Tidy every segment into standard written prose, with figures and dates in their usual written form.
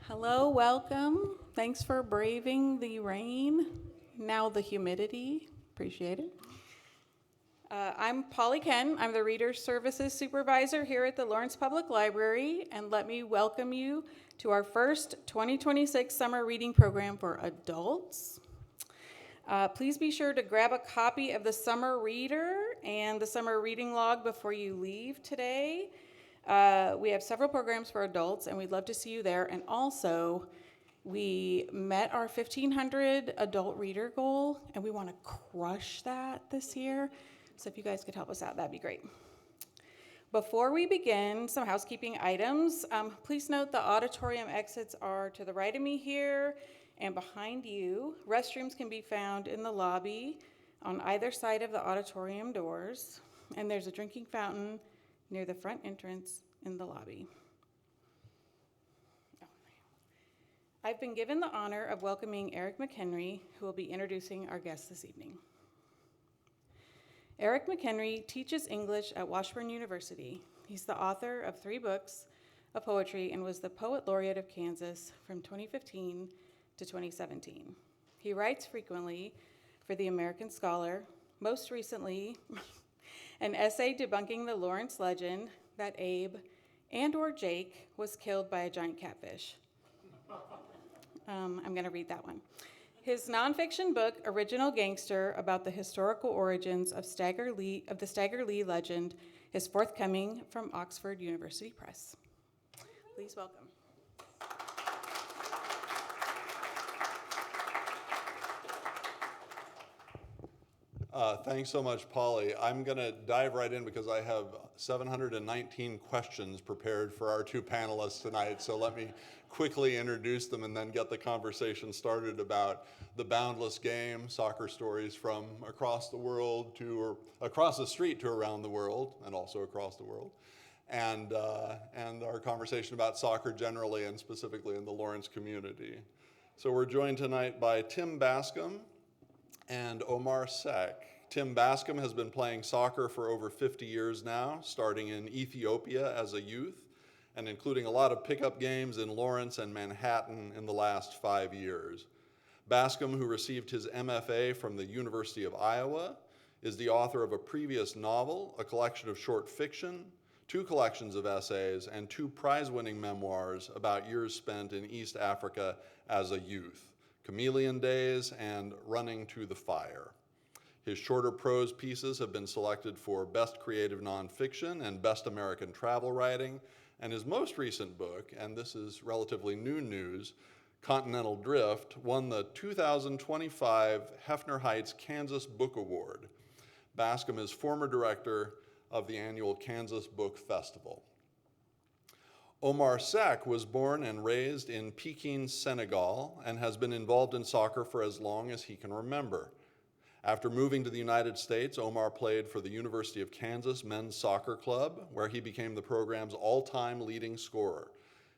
Hello, welcome. Thanks for braving the rain, now the humidity. Appreciate it. I'm Polly Ken. I'm the Reader Services Supervisor here at the Lawrence Public Library, and let me welcome you to our first 2026 summer reading program for adults. Please be sure to grab a copy of the Summer Reader and the Summer Reading Log before you leave today. We have several programs for adults, and we'd love to see you there. And also, we met our 1,500 adult reader goal, and we want to crush that this year. So if you guys could help us out, that'd be great. Before we begin, some housekeeping items. Please note the auditorium exits are to the right of me here and behind you. Restrooms can be found in the lobby on either side of the auditorium doors, and there's a drinking fountain near the front entrance in the lobby. I've been given the honor of welcoming Eric McHenry, who will be introducing our guest this evening. Eric McHenry teaches English at Washburn University. He's the author of 3 books of poetry and was the Poet Laureate of Kansas from 2015 to 2017. He writes frequently for the American Scholar, most recently an essay debunking the Lawrence legend that Abe and or Jake was killed by a giant catfish. I'm going to read that one. His nonfiction book, Original Gangster, about the historical origins of the Stagger Lee legend, is forthcoming from Oxford University Press. Please welcome. Thanks so much, Polly. I'm going to dive right in because I have 719 questions prepared for our 2 panelists tonight. So let me quickly introduce them and then get the conversation started about the Boundless Game, soccer stories from across the world to across the street to around the world, and also across the world, and our conversation about soccer generally and specifically in the Lawrence community. So we're joined tonight by Tim Bascom and Oumar Seck. Tim Bascom has been playing soccer for over 50 years now, starting in Ethiopia as a youth, and including a lot of pickup games in Lawrence and Manhattan in the last 5 years. Bascom, who received his MFA from the University of Iowa, is the author of a previous novel, a collection of short fiction, 2 collections of essays, and 2 prize-winning memoirs about years spent in East Africa as a youth, Chameleon Days and Running to the Fire. His shorter prose pieces have been selected for Best Creative Nonfiction and Best American Travel Writing, and his most recent book, and this is relatively new news, Continental Drift, won the 2025 Hefner Heights Kansas Book Award. Bascom is former director of the annual Kansas Book Festival. Oumar Seck was born and raised in Peking, Senegal, and has been involved in soccer for as long as he can remember. After moving to the United States, Oumar played for the University of Kansas Men's Soccer Club, where he became the program's all-time leading scorer.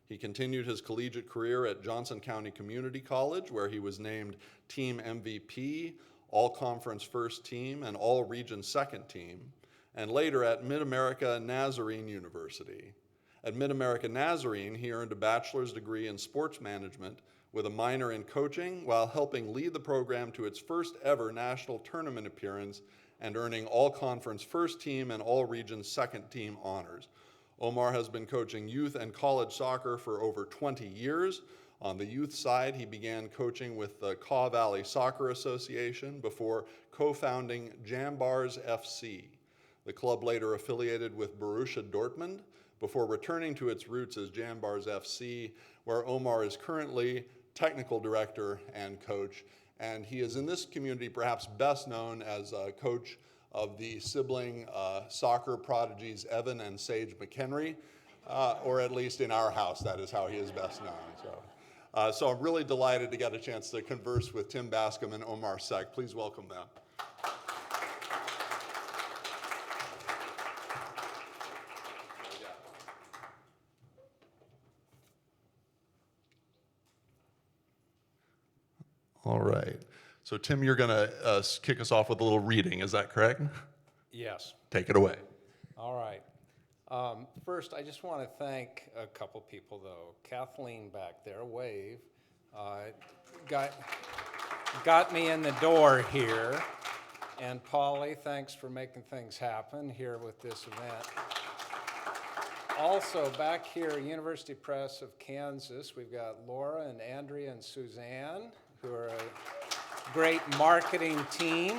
He continued his collegiate career at Johnson County Community College, where he was named Team MVP, All-Conference First Team, and All-Region Second Team, and later at Mid-America Nazarene University. At Mid-America Nazarene, he earned a bachelor's degree in sports management with a minor in coaching while helping lead the program to its first ever national tournament appearance and earning all-conference first team and all-region second team honors. Oumar has been coaching youth and college soccer for over 20 years. On the youth side, he began coaching with the Kaw Valley Soccer Association before co-founding Jambars FC. The club later affiliated with Borussia Dortmund before returning to its roots as Jambars FC, where Oumar is currently technical director and coach, and he is in this community perhaps best known as a coach of the sibling soccer prodigies Evan and Sage McHenry, or at least in our house, that is how he is best known. So I'm really delighted to get a chance to converse with Tim Bascom and Oumar Seck. Please welcome them. All right. So Tim, you're going to kick us off with a little reading. Is that correct? Yes. Take it away. All right. First, I just want to thank a couple people, though. Kathleen back there, wave, got me in the door here. And Polly, thanks for making things happen here with this event. Also, back here, University Press of Kansas, we've got Laura and Andrea and Suzanne, who are a great marketing team.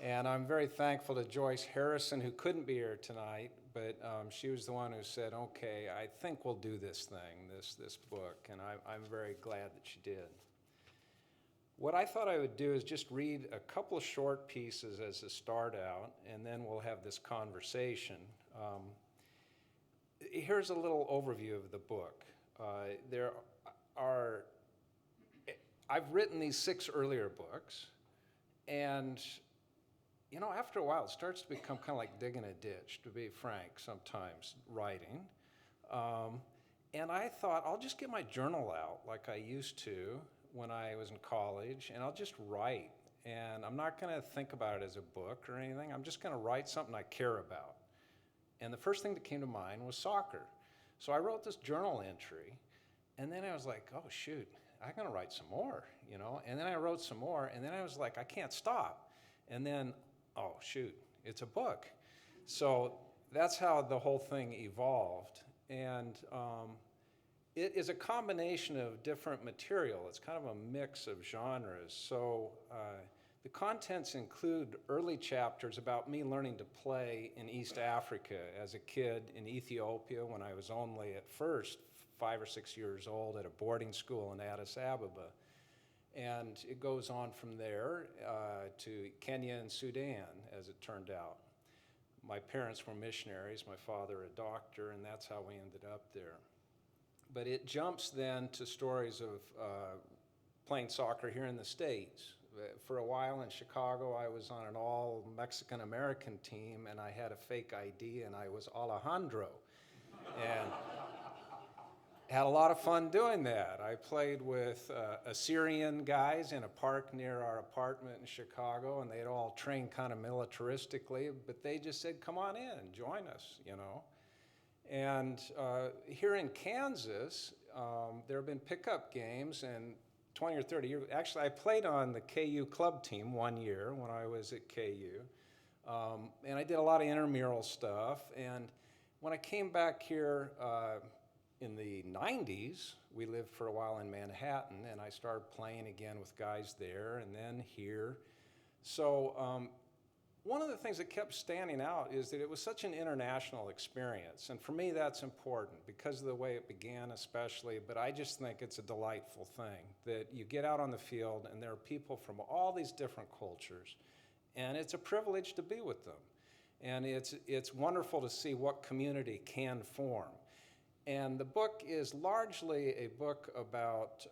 And I'm very thankful to Joyce Harrison, who couldn't be here tonight, but she was the one who said, okay, I think we'll do this thing, this book, and I'm very glad that she did. What I thought I would do is just read a couple of short pieces as a start out, and then we'll have this conversation. Here's a little overview of the book. I've written these 6 earlier books, and you know, after a while, it starts to become kind of like digging a ditch, to be frank, sometimes, writing. And I thought, I'll just get my journal out like I used to when I was in college, and I'll just write. And I'm not going to think about it as a book or anything. I'm just going to write something I care about. And the first thing that came to mind was soccer. So I wrote this journal entry, and then I was like, oh, shoot, I'm going to write some more, you know? And then I wrote some more, and then I was like, I can't stop. And then, oh, shoot, it's a book. So that's how the whole thing evolved. And it is a combination of different material. It's kind of a mix of genres. So the contents include early chapters about me learning to play in East Africa as a kid in Ethiopia when I was only at first 5 or 6 years old at a boarding school in Addis Ababa. And it goes on from there to Kenya and Sudan, as it turned out. My parents were missionaries, my father a doctor, and that's how we ended up there. But it jumps then to stories of playing soccer here in the States. For a while in Chicago, I was on an all Mexican-American team, and I had a fake ID, and I was Alejandro. And had a lot of fun doing that. I played with Assyrian guys in a park near our apartment in Chicago, and they'd all trained kind of militaristically, but they just said, come on in, join us, you know. And here in Kansas, there have been pickup games, and 20 or 30 years, actually I played on the KU club team 1 year when I was at KU, and I did a lot of intramural stuff, and when I came back here, in the 90s, we lived for a while in Manhattan, and I started playing again with guys there, and then here. So one of the things that kept standing out is that it was such an international experience, and for me that's important because of the way it began especially, but I just think it's a delightful thing that you get out on the field and there are people from all these different cultures, and it's a privilege to be with them. And it's wonderful to see what community can form. And the book is largely a book about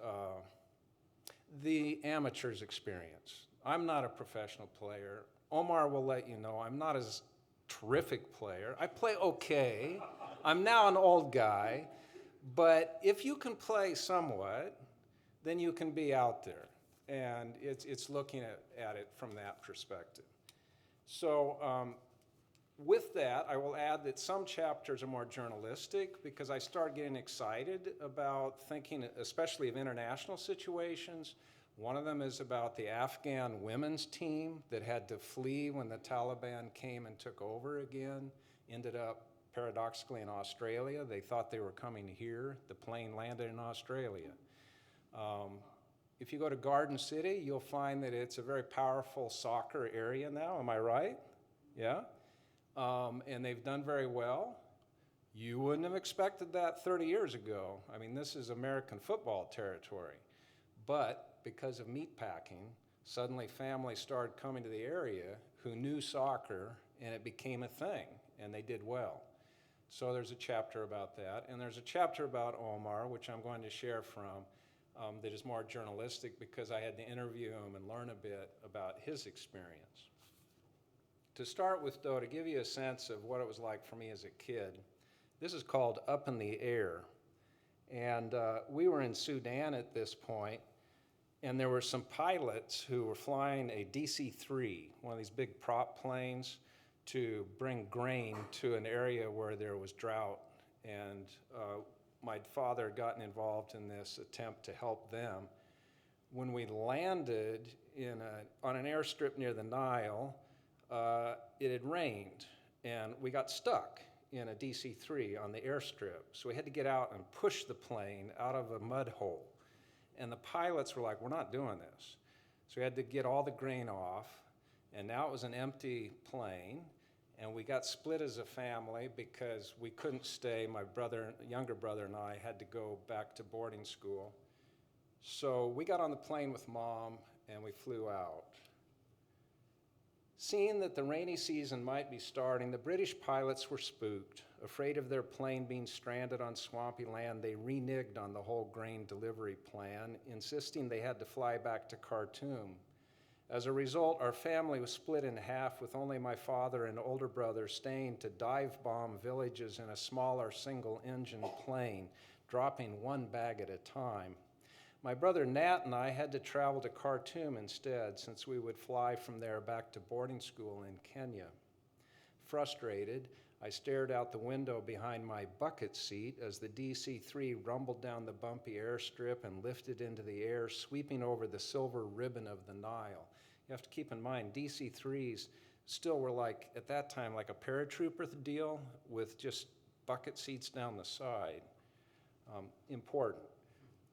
the amateur's experience. I'm not a professional player. Oumar will let you know I'm not as terrific player. I play okay. I'm now an old guy. But if you can play somewhat, then you can be out there. And it's looking at it from that perspective. So with that, I will add that some chapters are more journalistic because I started getting excited about thinking, especially of international situations. One of them is about the Afghan women's team that had to flee when the Taliban came and took over again, ended up paradoxically in Australia. They thought they were coming here. The plane landed in Australia. If you go to Garden City, you'll find that it's a very powerful soccer area now. Am I right? Yeah? And they've done very well. You wouldn't have expected that 30 years ago. I mean, this is American football territory. But because of meatpacking, suddenly families started coming to the area who knew soccer, and it became a thing, and they did well. So there's a chapter about that. And there's a chapter about Oumar, which I'm going to share from, that is more journalistic because I had to interview him and learn a bit about his experience. To start with, though, to give you a sense of what it was like for me as a kid, this is called Up in the Air. And we were in Sudan at this point, and there were some pilots who were flying a DC-3, one of these big prop planes, to bring grain to an area where there was drought. And my father had gotten involved in this attempt to help them. When we landed on an airstrip near the Nile, it had rained, and we got stuck in a DC-3 on the airstrip. So we had to get out and push the plane out of a mud hole. And the pilots were like, we're not doing this. So we had to get all the grain off, and now it was an empty plane, and we got split as a family because we couldn't stay. My younger brother and I had to go back to boarding school. So we got on the plane with Mom, and we flew out. Seeing that the rainy season might be starting, the British pilots were spooked. Afraid of their plane being stranded on swampy land, they reneged on the whole grain delivery plan, insisting they had to fly back to Khartoum. As a result, our family was split in half, with only my father and older brother staying to dive bomb villages in a smaller single-engine plane, dropping one bag at a time. My brother Nat and I had to travel to Khartoum instead, since we would fly from there back to boarding school in Kenya. Frustrated, I stared out the window behind my bucket seat as the DC-3 rumbled down the bumpy airstrip and lifted into the air, sweeping over the silver ribbon of the Nile. You have to keep in mind, DC-3s still were like, at that time, like a paratrooper deal with just bucket seats down the side. Important.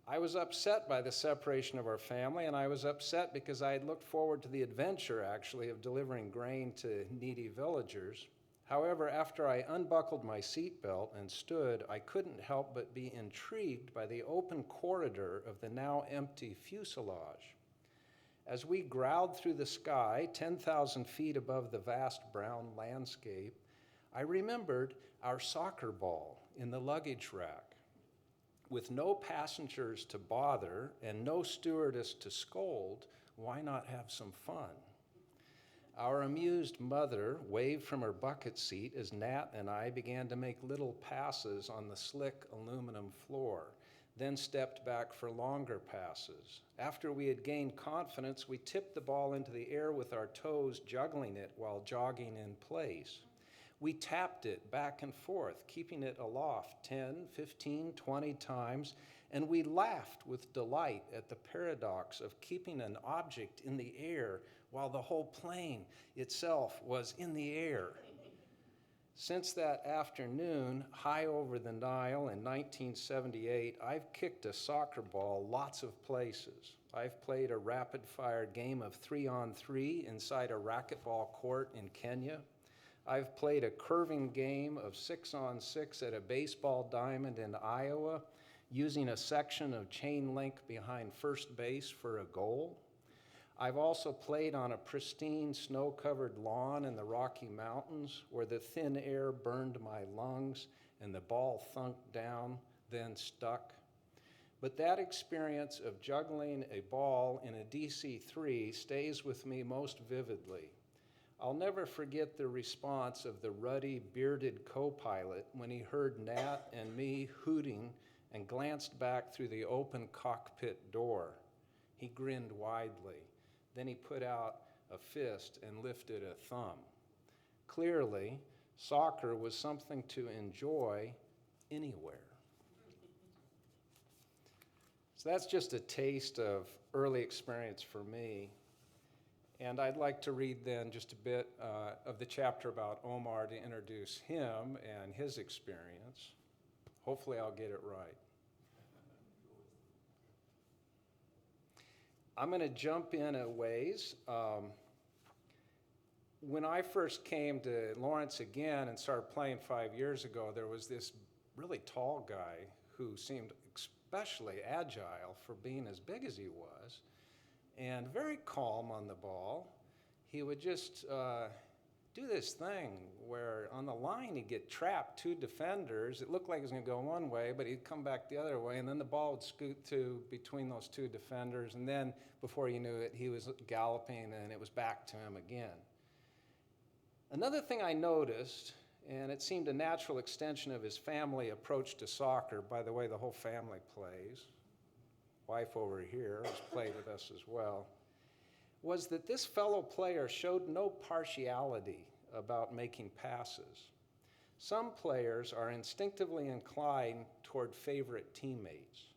I was upset by the separation of our family, and I was upset because I had looked forward to the adventure, actually, of delivering grain to needy villagers. However, after I unbuckled my seatbelt and stood, I couldn't help but be intrigued by the open corridor of the now empty fuselage. As we growled through the sky, 10,000 feet above the vast brown landscape, I remembered our soccer ball in the luggage rack. With no passengers to bother and no stewardess to scold, why not have some fun? Our amused mother waved from her bucket seat as Nat and I began to make little passes on the slick aluminum floor, then stepped back for longer passes. After we had gained confidence, we tipped the ball into the air with our toes, juggling it while jogging in place. We tapped it back and forth, keeping it aloft 10, 15, 20 times, and we laughed with delight at the paradox of keeping an object in the air while the whole plane itself was in the air. Since that afternoon, high over the Nile in 1978, I've kicked a soccer ball lots of places. I've played a rapid-fire game of 3-on-3 inside a racquetball court in Kenya. I've played a curving game of 6-on-6 at a baseball diamond in Iowa, using a section of chain link behind first base for a goal. I've also played on a pristine snow-covered lawn in the Rocky Mountains, where the thin air burned my lungs and the ball thunked down, then stuck. But that experience of juggling a ball in a DC-3 stays with me most vividly. I'll never forget the response of the ruddy, bearded co-pilot when he heard Nat and me hooting and glanced back through the open cockpit door. He grinned widely. Then he put out a fist and lifted a thumb. Clearly, soccer was something to enjoy anywhere. So that's just a taste of early experience for me. And I'd like to read then just a bit of the chapter about Oumar to introduce him and his experience. Hopefully I'll get it right. I'm going to jump in a ways. When I first came to Lawrence again and started playing 5 years ago, there was this really tall guy who seemed especially agile for being as big as he was, and very calm on the ball. He would just do this thing where on the line he'd get trapped, two defenders. It looked like it was going to go one way, but he'd come back the other way, and then the ball would scoot to between those two defenders, and then before you knew it, he was galloping, and it was back to him again. Another thing I noticed, and it seemed a natural extension of his family approach to soccer, by the way, the whole family plays, wife over here has played with us as well, was that this fellow player showed no partiality about making passes. Some players are instinctively inclined toward favorite teammates,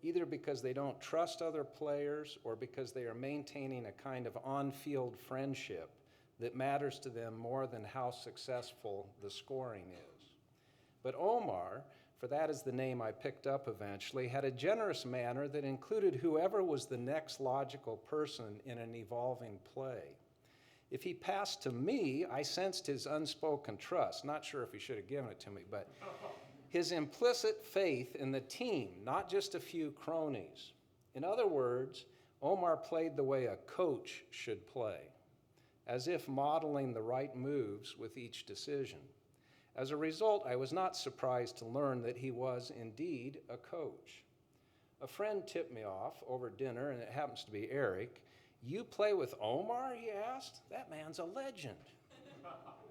either because they don't trust other players or because they are maintaining a kind of on-field friendship that matters to them more than how successful the scoring is. But Oumar, for that is the name I picked up eventually, had a generous manner that included whoever was the next logical person in an evolving play. If he passed to me, I sensed his unspoken trust. Not sure if he should have given it to me, but his implicit faith in the team, not just a few cronies. In other words, Oumar played the way a coach should play, as if modeling the right moves with each decision. As a result, I was not surprised to learn that he was indeed a coach. A friend tipped me off over dinner, and it happens to be Eric. "You play with Oumar?" he asked. "That man's a legend.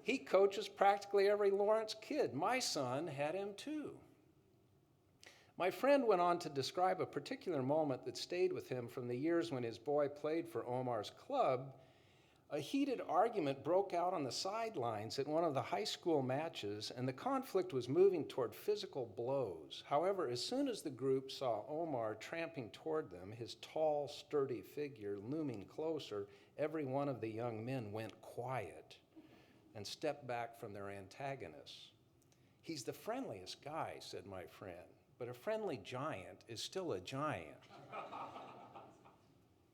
He coaches practically every Lawrence kid. My son had him too." My friend went on to describe a particular moment that stayed with him from the years when his boy played for Oumar's club. A heated argument broke out on the sidelines at one of the high school matches, and the conflict was moving toward physical blows. However, as soon as the group saw Oumar tramping toward them, his tall, sturdy figure looming closer, every one of the young men went quiet and stepped back from their antagonists. "He's the friendliest guy," said my friend, "but a friendly giant is still a giant."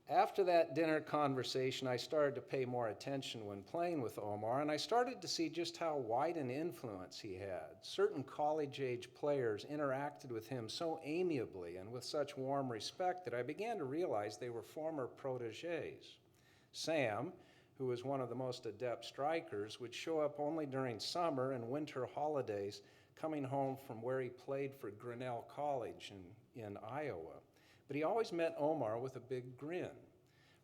After that dinner conversation, I started to pay more attention when playing with Oumar, and I started to see just how wide an influence he had. Certain college-age players interacted with him so amiably and with such warm respect that I began to realize they were former protégés. Sam, who was one of the most adept strikers, would show up only during summer and winter holidays, coming home from where he played for Grinnell College in Iowa. But he always met Oumar with a big grin.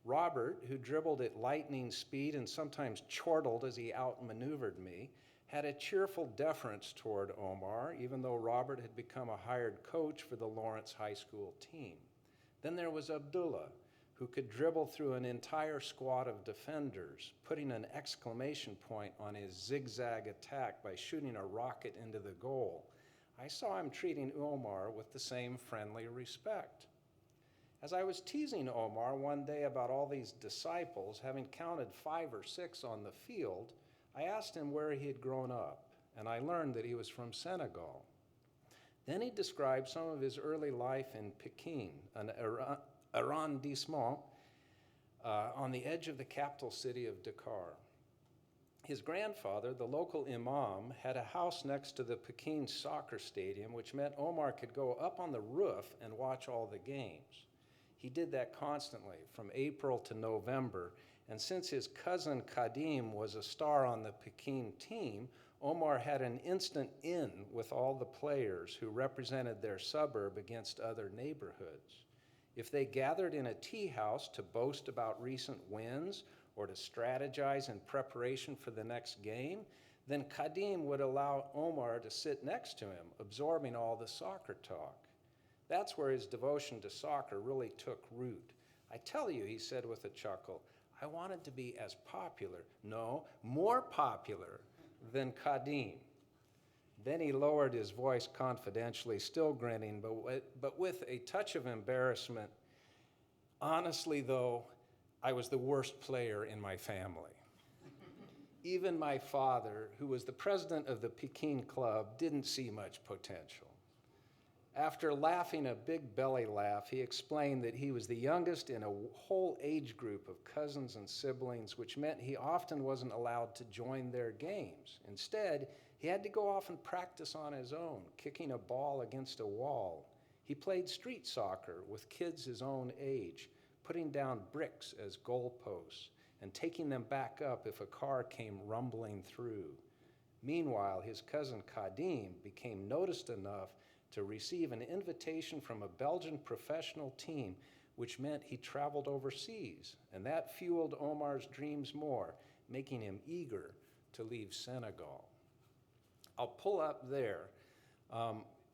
Robert, who dribbled at lightning speed and sometimes chortled as he outmaneuvered me, had a cheerful deference toward Oumar, even though Robert had become a hired coach for the Lawrence High School team. Then there was Abdullah, who could dribble through an entire squad of defenders, putting an exclamation point on his zigzag attack by shooting a rocket into the goal. I saw him treating Oumar with the same friendly respect. As I was teasing Oumar one day about all these disciples, having counted 5 or 6 on the field, I asked him where he had grown up, and I learned that he was from Senegal. Then he described some of his early life in Pekin, an arrondissement on the edge of the capital city of Dakar. His grandfather, the local imam, had a house next to the Pekin soccer stadium, which meant Oumar could go up on the roof and watch all the games. He did that constantly, from April to November, and since his cousin Kadim was a star on the Pekin team, Oumar had an instant in with all the players who represented their suburb against other neighborhoods. If they gathered in a tea house to boast about recent wins or to strategize in preparation for the next game, then Kadim would allow Oumar to sit next to him, absorbing all the soccer talk. That's where his devotion to soccer really took root. "I tell you," he said with a chuckle, "I wanted to be as popular, no, more popular than Kadim." Then he lowered his voice confidentially, still grinning, but with a touch of embarrassment. "Honestly, though, I was the worst player in my family." Even my father, who was the president of the Pekin club, didn't see much potential. After laughing a big belly laugh, he explained that he was the youngest in a whole age group of cousins and siblings, which meant he often wasn't allowed to join their games. Instead, he had to go off and practice on his own, kicking a ball against a wall. He played street soccer with kids his own age, putting down bricks as goalposts and taking them back up if a car came rumbling through. Meanwhile, his cousin Kadim became noticed enough to receive an invitation from a Belgian professional team, which meant he traveled overseas, and that fueled Oumar's dreams more, making him eager to leave Senegal. I'll pull up there.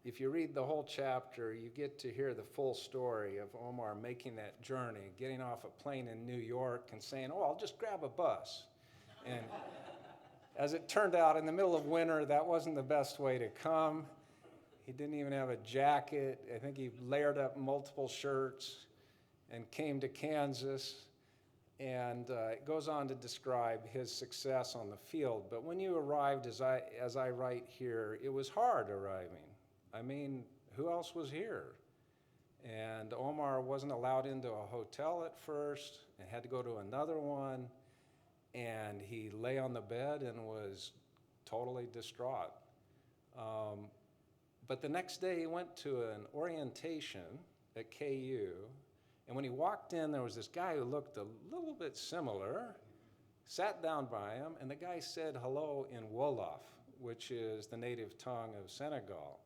If you read the whole chapter, you get to hear the full story of Oumar making that journey, getting off a plane in New York and saying, "Oh, I'll just grab a bus," and As it turned out, in the middle of winter, that wasn't the best way to come. He didn't even have a jacket. I think he layered up multiple shirts and came to Kansas. And it goes on to describe his success on the field. But when you arrived, as I write here, it was hard arriving. I mean, who else was here? And Oumar wasn't allowed into a hotel at first and had to go to another one. And he lay on the bed and was totally distraught. But the next day he went to an orientation at KU, and when he walked in, there was this guy who looked a little bit similar, sat down by him, and the guy said hello in Wolof, which is the native tongue of Senegal.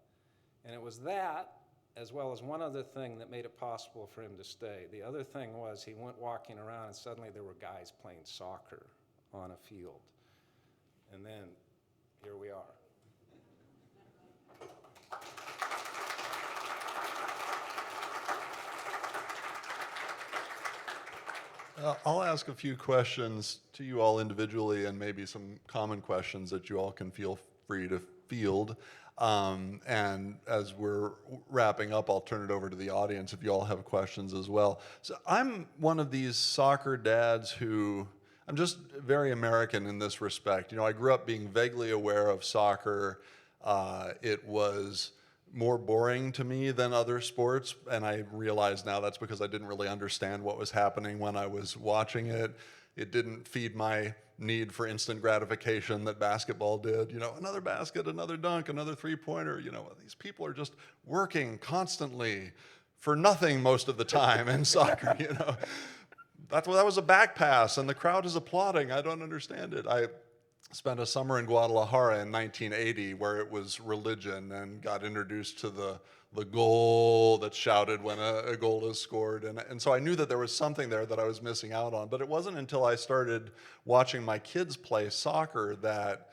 And it was that, as well as one other thing, that made it possible for him to stay. The other thing was he went walking around, and suddenly there were guys playing soccer on a field. And then here we are. I'll ask a few questions to you all individually and maybe some common questions that you all can feel free to field. And as we're wrapping up, I'll turn it over to the audience if you all have questions as well. So I'm one of these soccer dads who, I'm just very American in this respect. You know, I grew up being vaguely aware of soccer. It was more boring to me than other sports, and I realize now that's because I didn't really understand what was happening when I was watching it. It didn't feed my need for instant gratification that basketball did. You know, another basket, another dunk, another three-pointer. You know, these people are just working constantly for nothing most of the time in soccer, you know. That was a back pass, and the crowd is applauding. I don't understand it. I spent a summer in Guadalajara in 1980 where it was religion and got introduced to the goal that's shouted when a goal is scored. And so I knew that there was something there that I was missing out on. But it wasn't until I started watching my kids play soccer that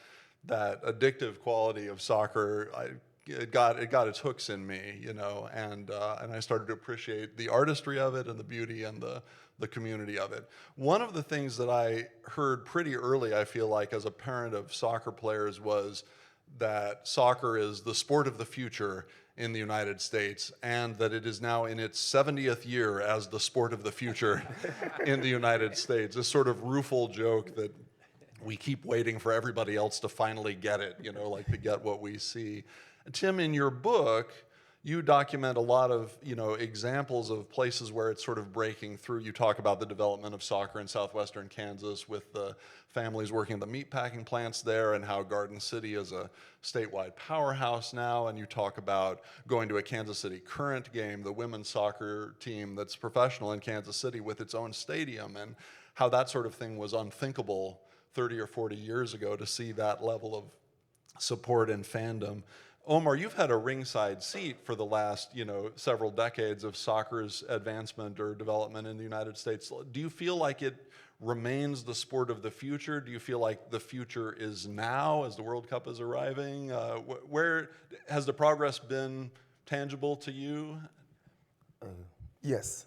addictive quality of soccer, it got its hooks in me, you know, and I started to appreciate the artistry of it and the beauty and the community of it. One of the things that I heard pretty early, I feel like, as a parent of soccer players was that soccer is the sport of the future in the United States, and that it is now in its 70th year as the sport of the future in the United States. This sort of rueful joke that we keep waiting for everybody else to finally get it, you know, like to get what we see. Tim, in your book, you document a lot of, you know, examples of places where it's sort of breaking through. You talk about the development of soccer in southwestern Kansas with the families working at the meatpacking plants there and how Garden City is a statewide powerhouse now. And you talk about going to a Kansas City Current game, the women's soccer team that's professional in Kansas City with its own stadium, and how that sort of thing was unthinkable 30 or 40 years ago to see that level of support and fandom. Oumar, you've had a ringside seat for the last, you know, several decades of soccer's advancement or development in the United States. Do you feel like it remains the sport of the future? Do you feel like the future is now as the World Cup is arriving? Where has the progress been tangible to you? Yes.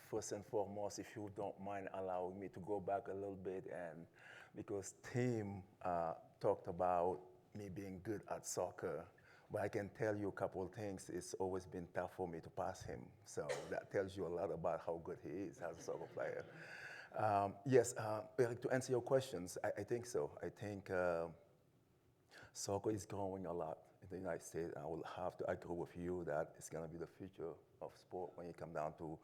First and foremost, if you don't mind allowing me to go back a little bit, and because Tim talked about me being good at soccer, but I can tell you a couple of things. It's always been tough for me to pass him. So that tells you a lot about how good he is as a soccer player. Yes, Eric, to answer your questions, I think so. I think soccer is growing a lot in the United States. I will have to agree with you that it's going to be the future of sport when you come down to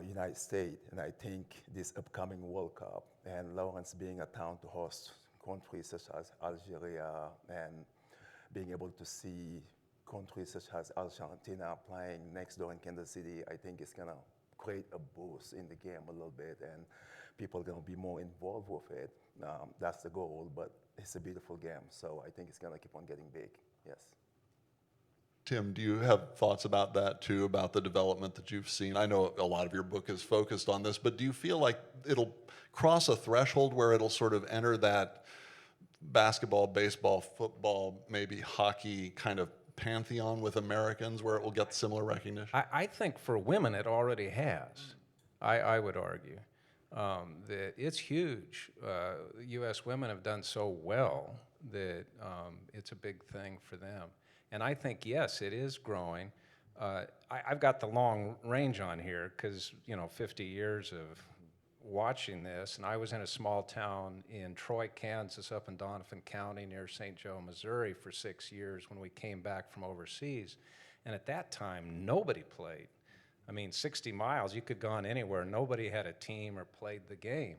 United States. And I think this upcoming World Cup and Lawrence being a town to host countries such as Algeria and being able to see countries such as Argentina playing next door in Kansas City, I think it's going to create a boost in the game a little bit, and people are going to be more involved with it. That's the goal, but it's a beautiful game, so I think it's going to keep on getting big, yes. Tim, do you have thoughts about that too, about the development that you've seen? I know a lot of your book is focused on this, but do you feel like it'll cross a threshold where it'll sort of enter that basketball, baseball, football, maybe hockey kind of pantheon with Americans where it will get similar recognition? I think for women it already has, I would argue. that it's huge. U.S. women have done so well that it's a big thing for them. And I think, yes, it is growing. I've got the long range on here because, 50 years of watching this, and I was in a small town in Troy, Kansas, up in Donovan County near St. Joe, Missouri for 6 years when we came back from overseas. And at that time, nobody played. 60 miles, you could have gone anywhere. Nobody had a team or played the game.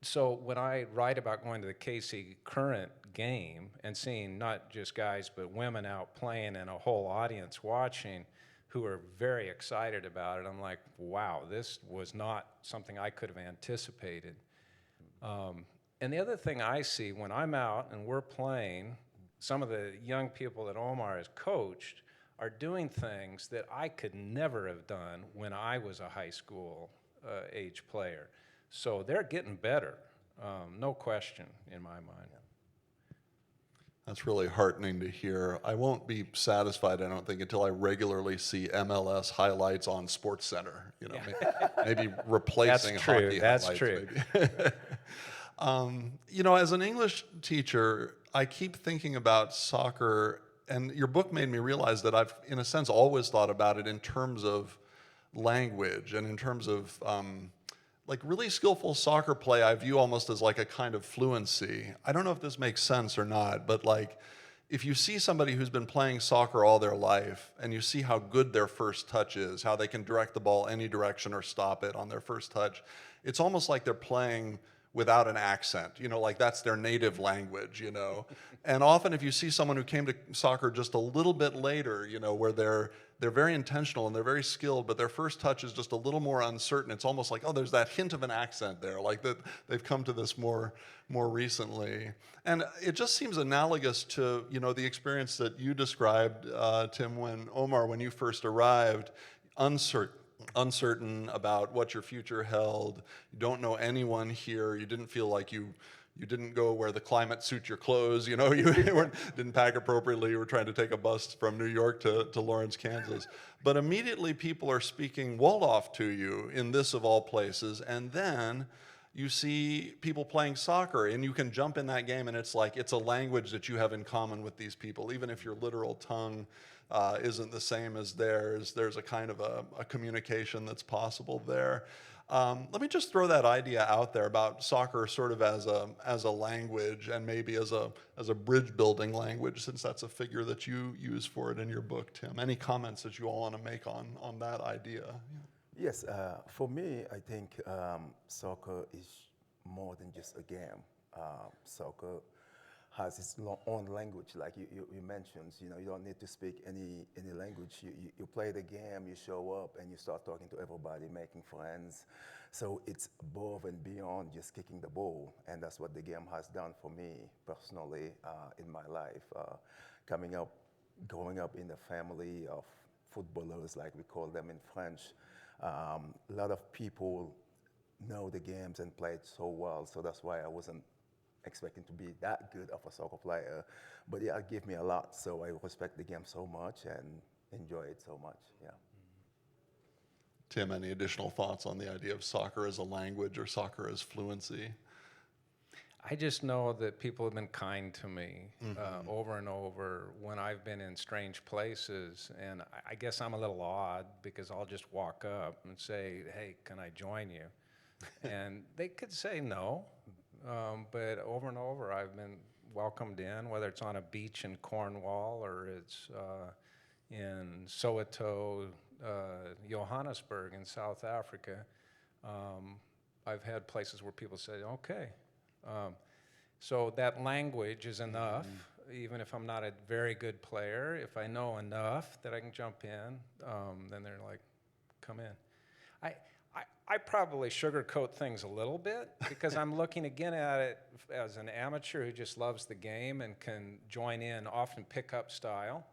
So when I write about going to the KC current game and seeing not just guys but women out playing and a whole audience watching who are very excited about it, I'm like, wow, this was not something I could have anticipated. And the other thing I see when I'm out and we're playing, some of the young people that Oumar has coached are doing things that I could never have done when I was a high school age player. So they're getting better, no question in my mind. That's really heartening to hear. I won't be satisfied, I don't think, until I regularly see MLS highlights on SportsCenter. Maybe replacing That's true. hockey That's highlights. true. Maybe. As an English teacher, I keep thinking about soccer, and your book made me realize that I've, in a sense, always thought about it in terms of language and in terms of really skillful soccer play I view almost as like a kind of fluency. I don't know if this makes sense or not, but if you see somebody who's been playing soccer all their life and you see how good their first touch is, how they can direct the ball any direction or stop it on their first touch, it's almost like they're playing without an accent, that's their native language, And often if you see someone who came to soccer just a little bit later, where they're very intentional and they're very skilled, but their first touch is just a little more uncertain, it's almost like, oh, there's that hint of an accent there, like that they've come to this more recently. And it just seems analogous to, the experience that you described, Tim, when Oumar, when you first arrived, uncertain about what your future held. You don't know anyone here. You didn't feel like you didn't go where the climate suit your clothes. You didn't pack appropriately. You were trying to take a bus from New York to Lawrence, Kansas. But immediately people are speaking Wolof to you in this of all places, and then you see people playing soccer, and you can jump in that game, and it's like it's a language that you have in common with these people, even if your literal tongue isn't the same as theirs. There's a kind of a communication that's possible there. Let me just throw that idea out there about soccer sort of as a language and maybe as a bridge building language, since that's a figure that you use for it in your book, Tim. Any comments that you all want to make on that idea? Yes, for me, I think soccer is more than just a game. Soccer has its own language, like you mentioned. You don't need to speak any language. You play the game, you show up, and you start talking to everybody, making friends. So it's above and beyond just kicking the ball, and that's what the game has done for me personally in my life. Growing up in a family of footballers, like we call them in French, a lot of people know the games and play it so well. So that's why I wasn't expecting to be that good of a soccer player, but yeah, it gave me a lot. So I respect the game so much and enjoy it so much. Yeah. Tim, any additional thoughts on the idea of soccer as a language or soccer as fluency? I just know that people have been kind to me over and over when I've been in strange places, and I guess I'm a little odd because I'll just walk up and say, hey, can I join you? And they could say no. But over and over, I've been welcomed in, whether it's on a beach in Cornwall or it's in Soweto, Johannesburg in South Africa. I've had places where people say, okay. So that language is enough, even if I'm not a very good player. If I know enough that I can jump in, then they're like, come in. I probably sugarcoat things a little bit because I'm looking again at it as an amateur who just loves the game and can join in, often pickup style.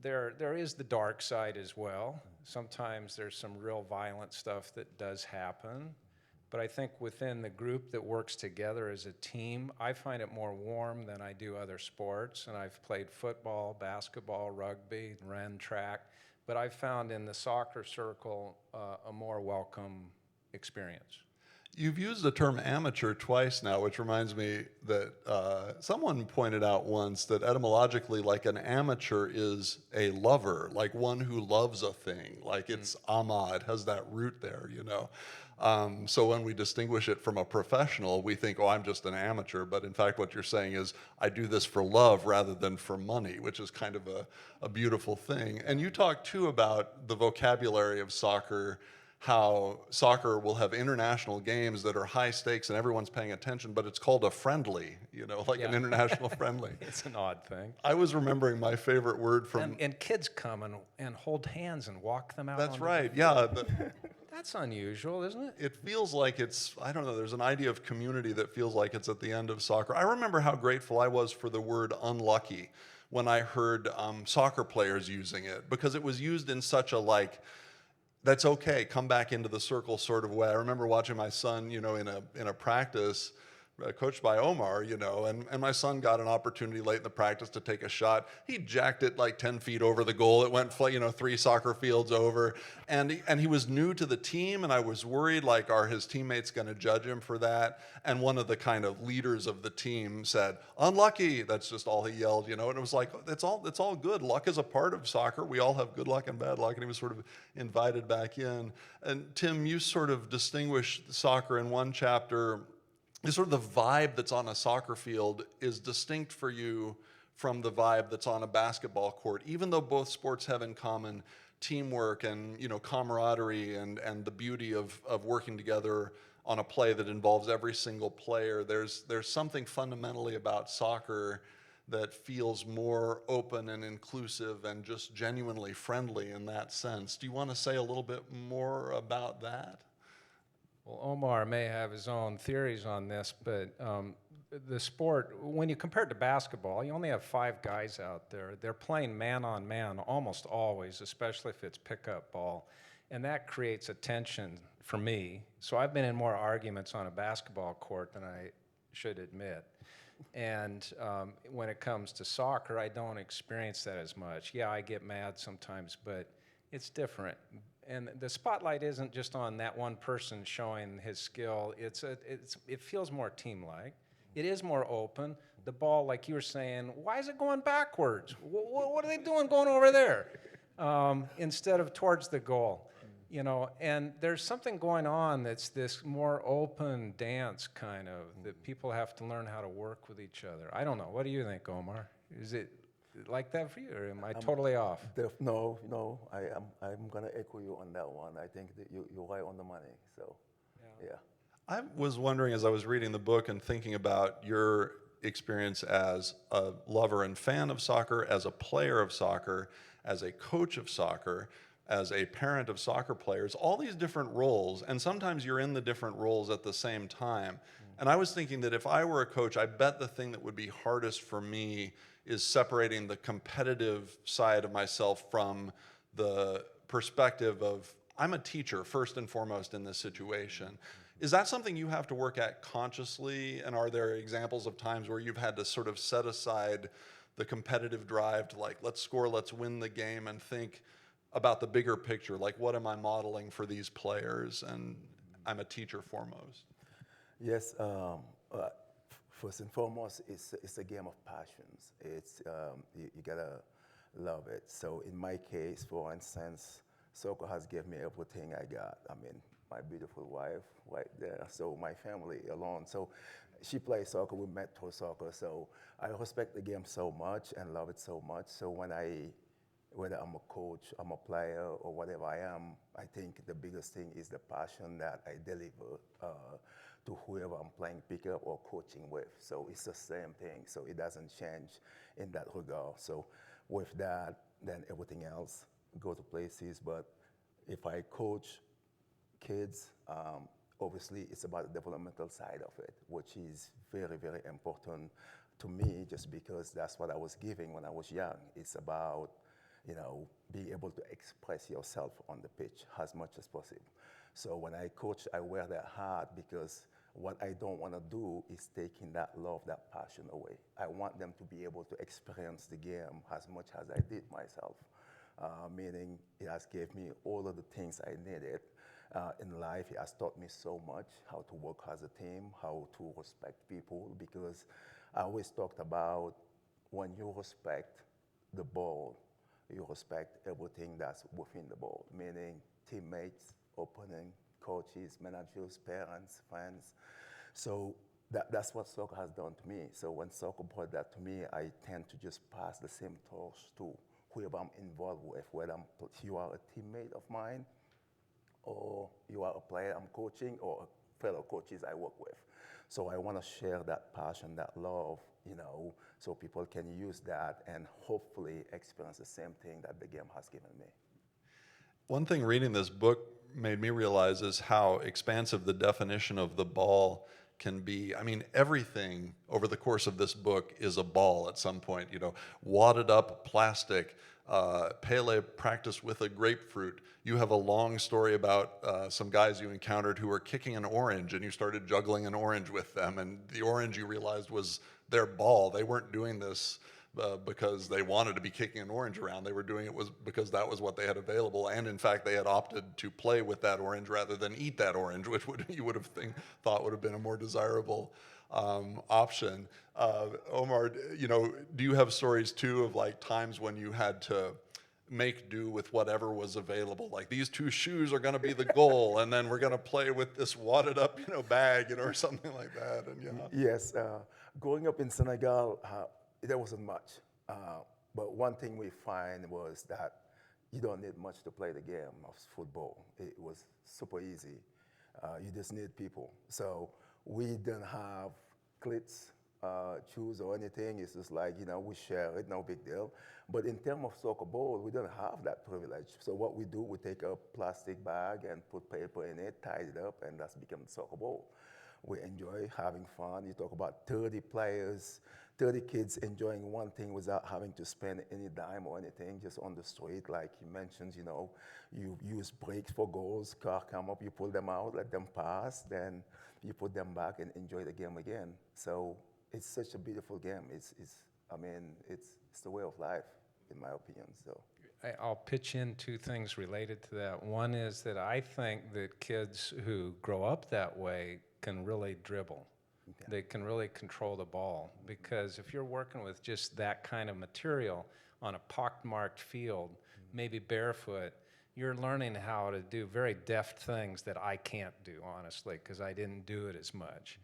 There is the dark side as well. Sometimes there's some real violent stuff that does happen. But I think within the group that works together as a team, I find it more warm than I do other sports. And I've played football, basketball, rugby, ran track. But I've found in the soccer circle a more welcome experience. You've used the term amateur twice now, which reminds me that someone pointed out once that etymologically, like an amateur is a lover, like one who loves a thing, like it's ama, it has that root there, you know. So when we distinguish it from a professional, we think, oh, I'm just an amateur. But in fact, what you're saying is, I do this for love rather than for money, which is kind of a beautiful thing. And you talk too about the vocabulary of soccer, how soccer will have international games that are high stakes and everyone's paying attention, but it's called a friendly, you know, like an international friendly. It's an odd thing. I was remembering my favorite word from... And kids come and hold hands and walk them out. That's onto right, the yeah. That's unusual, isn't it? It feels like it's, I don't know, there's an idea of community that feels like it's at the end of soccer. I remember how grateful I was for the word unlucky when I heard soccer players using it, because it was used in such a like, that's okay, come back into the circle sort of way. I remember watching my son, you know, in a practice, coached by Oumar, you know, and my son got an opportunity late in the practice to take a shot. He jacked it like 10 feet over the goal. It went, you know, 3 soccer fields over. And he was new to the team, and I was worried, like, are his teammates going to judge him for that? And one of the kind of leaders of the team said, unlucky. That's just all he yelled, you know, and it was like, it's all good. Luck is a part of soccer. We all have good luck and bad luck. And he was sort of invited back in. And Tim, you sort of distinguished soccer in one chapter. Sort of the vibe that's on a soccer field is distinct for you from the vibe that's on a basketball court, even though both sports have in common teamwork and, you know, camaraderie and the beauty of working together on a play that involves every single player. There's something fundamentally about soccer that feels more open and inclusive and just genuinely friendly in that sense. Do you want to say a little bit more about that? Well, Oumar may have his own theories on this, but the sport, when you compare it to basketball, you only have 5 guys out there. They're playing man-on-man almost always, especially if it's pickup ball, and that creates a tension for me. So I've been in more arguments on a basketball court than I should admit. And when it comes to soccer, I don't experience that as much. Yeah, I get mad sometimes, but it's different. And the spotlight isn't just on that one person showing his skill. It feels more team-like. It is more open. The ball, like you were saying, why is it going backwards? What are they doing going over there? Instead of towards the goal, you know. And there's something going on that's this more open dance kind of, that people have to learn how to work with each other. I don't know. What do you think, Oumar? Is it like that for you, or am I totally off? No, I'm gonna echo you on that one. I think that you're right on the money. So, yeah. I was wondering, as I was reading the book and thinking about your experience as a lover and fan of soccer, as a player of soccer, as a coach of soccer, as a parent of soccer players, all these different roles, and sometimes you're in the different roles at the same time. And I was thinking that if I were a coach, I bet the thing that would be hardest for me is separating the competitive side of myself from the perspective of, I'm a teacher first and foremost in this situation. Is that something you have to work at consciously? And are there examples of times where you've had to sort of set aside the competitive drive to, like, let's score, let's win the game, and think about the bigger picture, like, what am I modeling for these players? And I'm a teacher foremost. Yes, first and foremost, it's a game of passions. It's you gotta love it. So in my case, for instance, soccer has given me everything I got. I mean, my beautiful wife right there. So my family alone. So she plays soccer. We met through soccer. So I respect the game so much and love it so much. So whether I'm a coach, I'm a player, or whatever I am, I think the biggest thing is the passion that I deliver to whoever I'm playing pickup or coaching with. So it's the same thing. So it doesn't change in that regard. So with that, then everything else go to places. But if I coach kids, obviously it's about the developmental side of it, which is very, very important to me, just because that's what I was giving when I was young. It's about, you know, being able to express yourself on the pitch as much as possible. So when I coach, I wear that hat, because what I don't want to do is taking that love, that passion away. I want them to be able to experience the game as much as I did myself, meaning it has gave me all of the things I needed in life. He has taught me so much, how to work as a team, how to respect people, because I always talked about when you respect the ball, you respect everything that's within the ball, meaning teammates, opponent, coaches, managers, parents, friends. So that's what soccer has done to me. So when soccer brought that to me, I tend to just pass the same torch to whoever I'm involved with, whether you are a teammate of mine, or you are a player I'm coaching, or fellow coaches I work with. So I want to share that passion, that love, so people can use that and hopefully experience the same thing that the game has given me. One thing reading this book made me realize is how expansive the definition of the ball can be. I mean, everything over the course of this book is a ball at some point, wadded up plastic. Pele practiced with a grapefruit. You have a long story about some guys you encountered who were kicking an orange, and you started juggling an orange with them, and the orange you realized was their ball. They weren't doing this because they wanted to be kicking an orange around. They were doing it because that was what they had available, and in fact they had opted to play with that orange rather than eat that orange, which you would have thought would have been a more desirable option. Oumar, do you have stories too of like times when you had to make do with whatever was available? Like, these two shoes are going to be the goal, and then we're going to play with this wadded up, bag, or something like that. And Yes, growing up in Senegal, there wasn't much. But one thing we find was that you don't need much to play the game of football. It was super easy. You just need people. So we didn't have cleats, shoes or anything. It's just like, we share it, no big deal. But in terms of soccer ball, we don't have that privilege. So what we do, we take a plastic bag and put paper in it, tie it up, and that's become soccer ball. We enjoy having fun. You talk about 30 players, 30 kids enjoying one thing without having to spend any dime or anything, just on the street. Like you mentioned, you use brakes for goals, car come up, you pull them out, let them pass, then you put them back and enjoy the game again. So it's such a beautiful game. It's the way of life, in my opinion. So I'll pitch in two things related to that. One is that I think that kids who grow up that way can really dribble. Okay. They can really control the ball, because if you're working with just that kind of material on a pockmarked field, maybe barefoot, you're learning how to do very deft things that I can't do, honestly, because I didn't do it as much.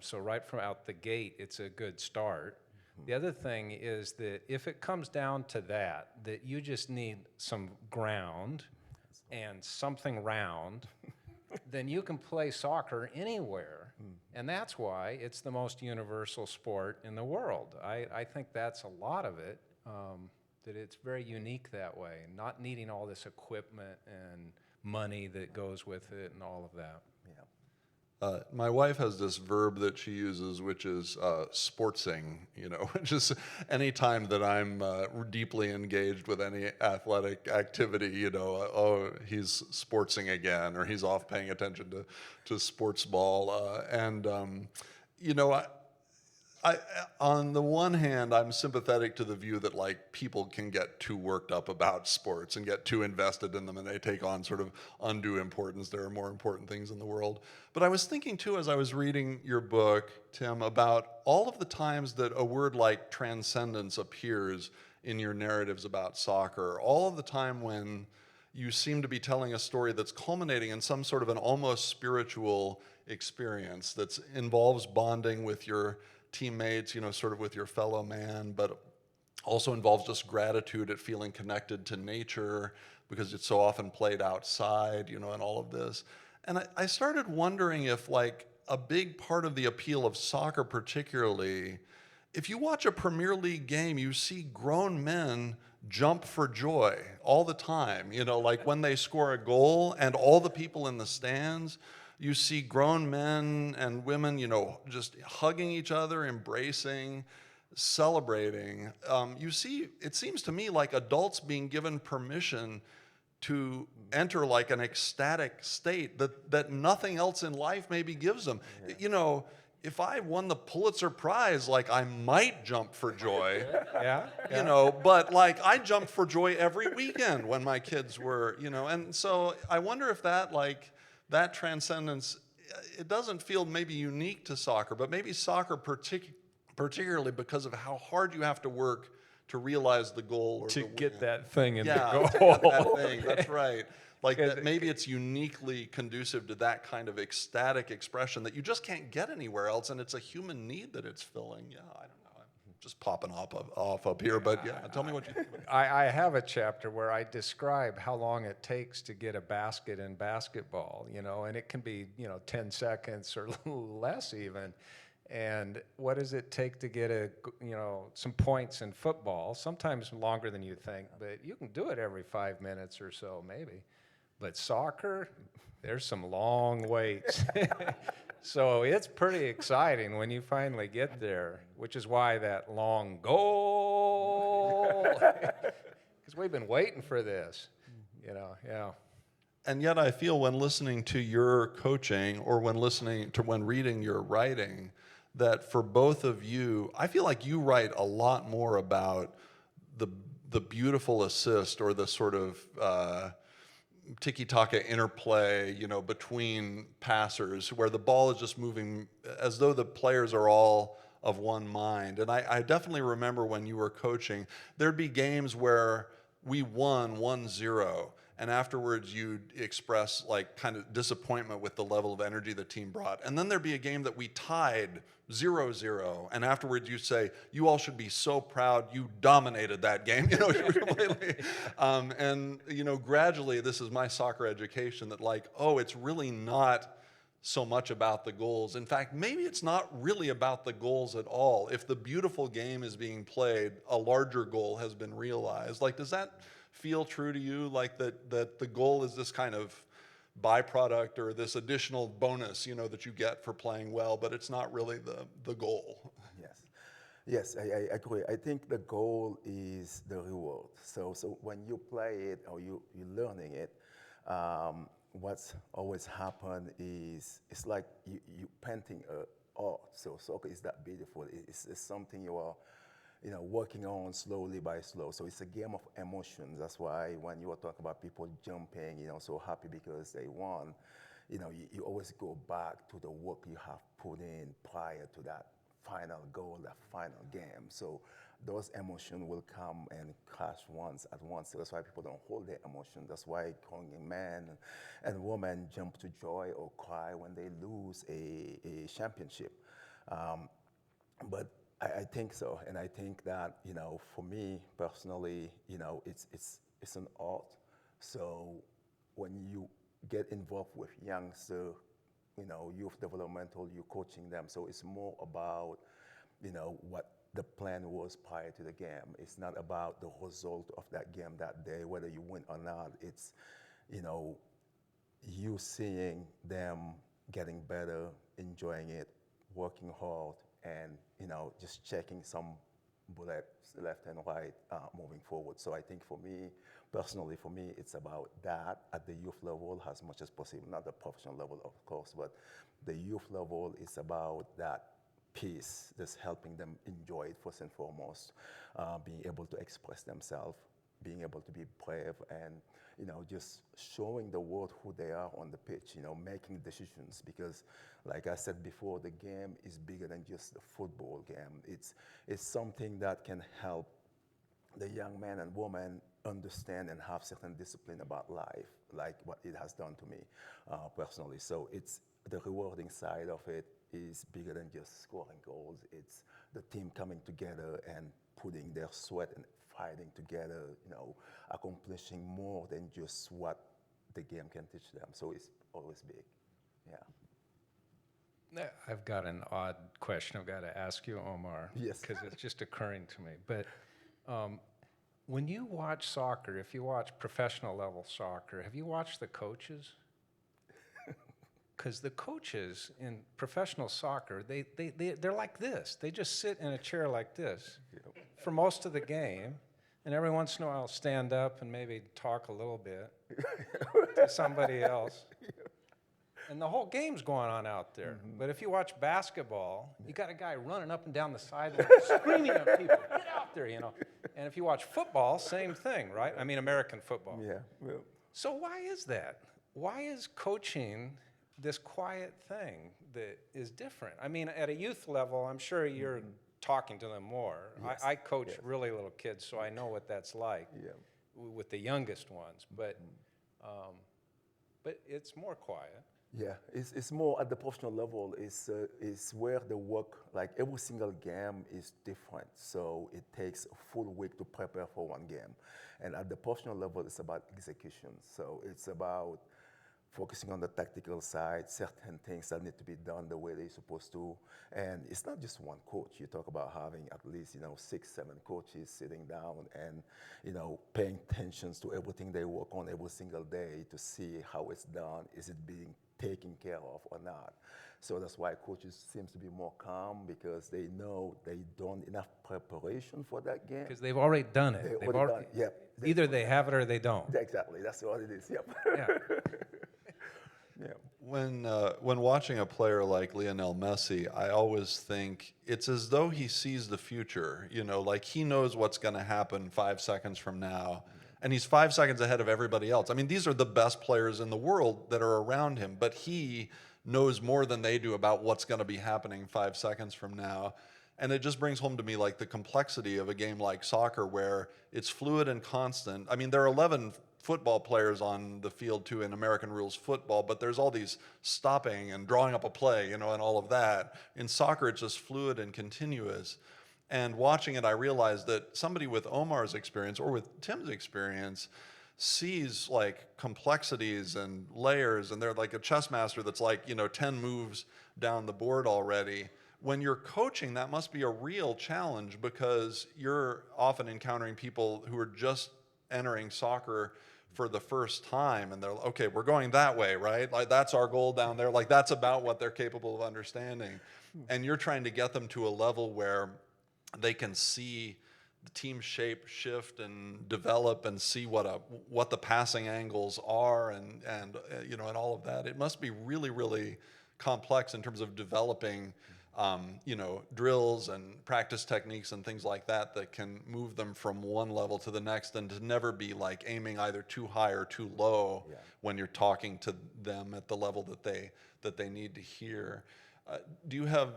So right from out the gate, it's a good start. The other thing is that if it comes down to that you just need some ground and something round, then you can play soccer anywhere. And that's why it's the most universal sport in the world. I think that's a lot of it, that it's very unique that way, not needing all this equipment and money that goes with it and all of that. My wife has this verb that she uses, which is sportsing, which is any time that I'm deeply engaged with any athletic activity, oh, he's sportsing again, or he's off paying attention to sports ball. I, on the one hand, I'm sympathetic to the view that like people can get too worked up about sports and get too invested in them, and they take on sort of undue importance. There are more important things in the world. But I was thinking too, as I was reading your book, Tim, about all of the times that a word like transcendence appears in your narratives about soccer, all of the time when you seem to be telling a story that's culminating in some sort of an almost spiritual experience that involves bonding with your teammates, sort of with your fellow man, but also involves just gratitude at feeling connected to nature because it's so often played outside, and all of this. And I started wondering if like a big part of the appeal of soccer particularly, if you watch a Premier League game, you see grown men jump for joy all the time, like when they score a goal and all the people in the stands, you see grown men and women, just hugging each other, embracing, celebrating. It seems to me like adults being given permission to enter like an ecstatic state that nothing else in life maybe gives them. if I won the Pulitzer Prize, like I might jump for joy. Yeah. You know, but like I jumped for joy every weekend when my kids were, you know, and so I wonder if that, like, that transcendence, it doesn't feel maybe unique to soccer, but maybe soccer particularly because of how hard you have to work to realize the goal or To the get win. that thing in Yeah, the goal. to get that thing, that's right. Like Because that maybe it's uniquely conducive to that kind of ecstatic expression that you just can't get anywhere else, and it's a human need that it's filling. Yeah, I don't know. I'm just popping off up here, but yeah, tell me what you think about it. I have a chapter where I describe how long it takes to get a basket in basketball, you know, and it can be, you know, 10 seconds or less even. And what does it take to get some points in football? Sometimes longer than you think, but you can do it every 5 minutes or so, maybe. But soccer, there's some long waits. So it's pretty exciting when you finally get there, which is why that long goal, because we've been waiting for this, you know, yeah. And yet I feel when listening to your coaching or when reading your writing, that for both of you, I feel like you write a lot more about the beautiful assist or the sort of tiki-taka interplay, you know, between passers, where the ball is just moving as though the players are all of one mind. And I definitely remember when you were coaching, there'd be games where we won 1-0, and afterwards you'd express like kind of disappointment with the level of energy the team brought. And then there'd be a game that we tied 0-0, and afterwards you'd say, you all should be so proud, you dominated that game, you know, completely. And, you know, gradually, this is my soccer education, that like, oh, it's really not so much about the goals. In fact, maybe it's not really about the goals at all. If the beautiful game is being played, a larger goal has been realized. Like, does that feel true to you? Like that the goal is this kind of byproduct or this additional bonus, you know, that you get for playing well, but it's not really the goal. Yes. Yes, I agree. I think the goal is the reward. So when you play it or you're learning it, what's always happen is it's like you painting art. So soccer is that beautiful. It's something you are, you know, working on slowly by slow. So it's a game of emotions. That's why when you were talking about people jumping, you know, so happy because they won, you know, you always go back to the work you have put in prior to that final goal, that final game. So those emotions will come and crash at once. So that's why people don't hold their emotions. That's why young men and women jump to joy or cry when they lose a championship. But I think so, and I think that, you know, for me personally, you know, it's an art. So when you get involved with youngsters, you know, youth developmental, you're coaching them. So it's more about, you know, what the plan was prior to the game. It's not about the result of that game that day, whether you win or not. It's, you know, you seeing them getting better, enjoying it, working hard, and, you know, just checking some bullets left and right moving forward. So I think for me, personally, it's about that at the youth level as much as possible, not the professional level, of course, but the youth level is about that piece, just helping them enjoy it first and foremost, being able to express themselves, being able to be brave, and, you know, just showing the world who they are on the pitch, you know, making decisions. Because, like I said before, the game is bigger than just the football game. It's something that can help the young men and women understand and have certain discipline about life, like what it has done to me personally. So it's the rewarding side of it is bigger than just scoring goals. It's the team coming together and putting their sweat and fighting together, you know, accomplishing more than just what the game can teach them. So it's always big, yeah. I've got an odd question I've got to ask you, Oumar. Yes. Because it's just occurring to me. But when you watch soccer, if you watch professional level soccer, have you watched the coaches? Because the coaches in professional soccer, they're like this. They just sit in a chair like this for most of the game, and every once in a while stand up and maybe talk a little bit to somebody else. and the whole game's going on out there. But if you watch basketball, you got a guy running up and down the sideline, screaming at people, get out there, you know. And if you watch football, same thing, right? I mean, American football. Yeah. Well, So why is that? Why is coaching this quiet thing that is different? I mean, at a youth level, I'm sure you're talking to them more. Yes, I coach yes. really little kids, so I know what that's like yeah. with the youngest ones. But it's more quiet. Yeah, it's more at the professional level. Is where the work, like every single game is different. So it takes a full week to prepare for one game. And at the professional level, it's about execution. So it's about focusing on the tactical side, certain things that need to be done the way they're supposed to. And it's not just one coach. You talk about having at least, 6, 7 coaches sitting down and, paying attention to everything they work on every single day to see how it's done. Is it being taken care of or not? So that's why coaches seems to be more calm, because they know they done enough preparation for that game. Because they've already done it. They've already done it. Yep. Either they have it or they don't. Exactly, that's what it is. Yep. Yeah. Yeah. When watching a player like Lionel Messi, I always think it's as though he sees the future. Like he knows what's going to happen 5 seconds from now, and he's 5 seconds ahead of everybody else. I mean, these are the best players in the world that are around him, but he knows more than they do about what's going to be happening 5 seconds from now. And it just brings home to me like the complexity of a game like soccer, where it's fluid and constant. I mean, there are 11 football players on the field too in American rules football, but there's all these stopping and drawing up a play, and all of that. In soccer, it's just fluid and continuous. And watching it, I realized that somebody with Oumar's experience or with Tim's experience sees like complexities and layers, and they're like a chess master that's like, 10 moves down the board already. When you're coaching, that must be a real challenge, because you're often encountering people who are just entering soccer for the first time, and they're okay, we're going that way, right? Like that's our goal down there. Like that's about what they're capable of understanding. And you're trying to get them to a level where they can see the team shape shift and develop and see what the passing angles are and all of that. It must be really, really complex in terms of developing drills and practice techniques and things like that can move them from one level to the next, and to never be like aiming either too high or too low when you're talking to them at the level that they need to hear. Do you have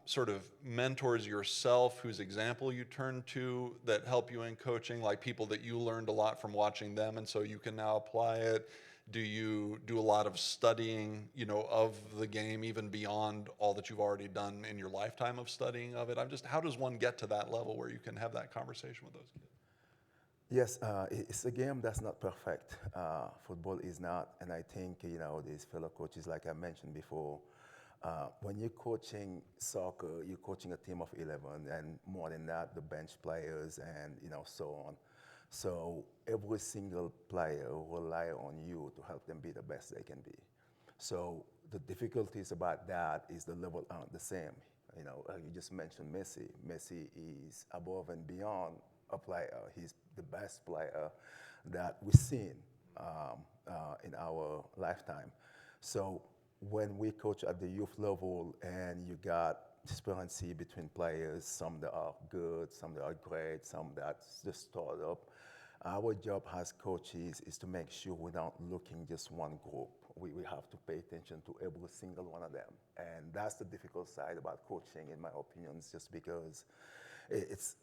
sort of mentors yourself whose example you turn to that help you in coaching, like people that you learned a lot from watching them and so you can now apply it? Do you do a lot of studying, of the game, even beyond all that you've already done in your lifetime of studying of it? How does one get to that level where you can have that conversation with those kids? Yes, it's a game that's not perfect. Football is not, and I think, these fellow coaches, like I mentioned before, when you're coaching soccer, you're coaching a team of 11, and more than that, the bench players and, so on. So every single player rely on you to help them be the best they can be. So the difficulties about that is the level aren't the same. You just mentioned Messi. Messi is above and beyond a player. He's the best player that we've seen in our lifetime. So when we coach at the youth level and you got disparity between players, some that are good, some that are great, some that's just start up, our job as coaches is to make sure we're not looking just one group. We have to pay attention to every single one of them. And that's the difficult side about coaching, in my opinion, is just because it's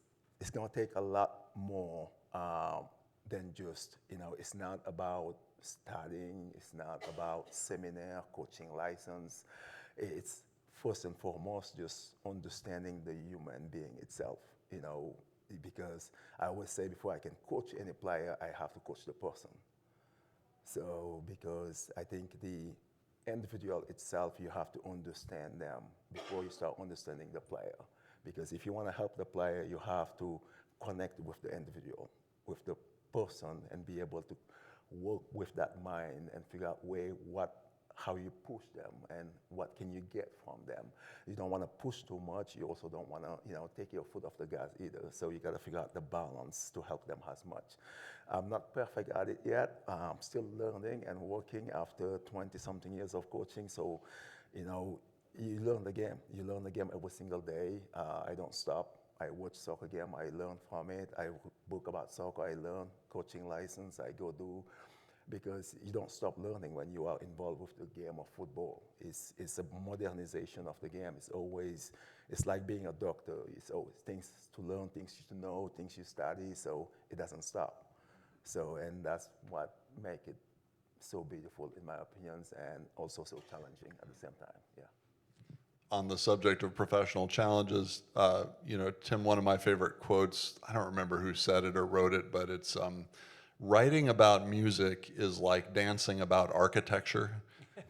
going to take a lot more than just, it's not about studying, it's not about seminar, coaching license. It's first and foremost just understanding the human being itself, because I always say before I can coach any player, I have to coach the person. So because I think the individual itself, you have to understand them before you start understanding the player. Because if you want to help the player, you have to connect with the individual, with the person, and be able to work with that mind and figure out what how you push them and what can you get from them. You don't want to push too much. You also don't want to, take your foot off the gas either. So you got to figure out the balance to help them as much. I'm not perfect at it yet. I'm still learning and working after 20-something years of coaching. So, you learn the game. You learn the game every single day. I don't stop. I watch soccer game. I learn from it. I book about soccer. I learn coaching license. I go do, because you don't stop learning when you are involved with the game of football. It's a modernization of the game. It's like being a doctor. It's always things to learn, things to know, things you study, so it doesn't stop. So, and that's what makes it so beautiful in my opinions, and also so challenging at the same time, yeah. On the subject of professional challenges, Tim, one of my favorite quotes, I don't remember who said it or wrote it, but it's, writing about music is like dancing about architecture.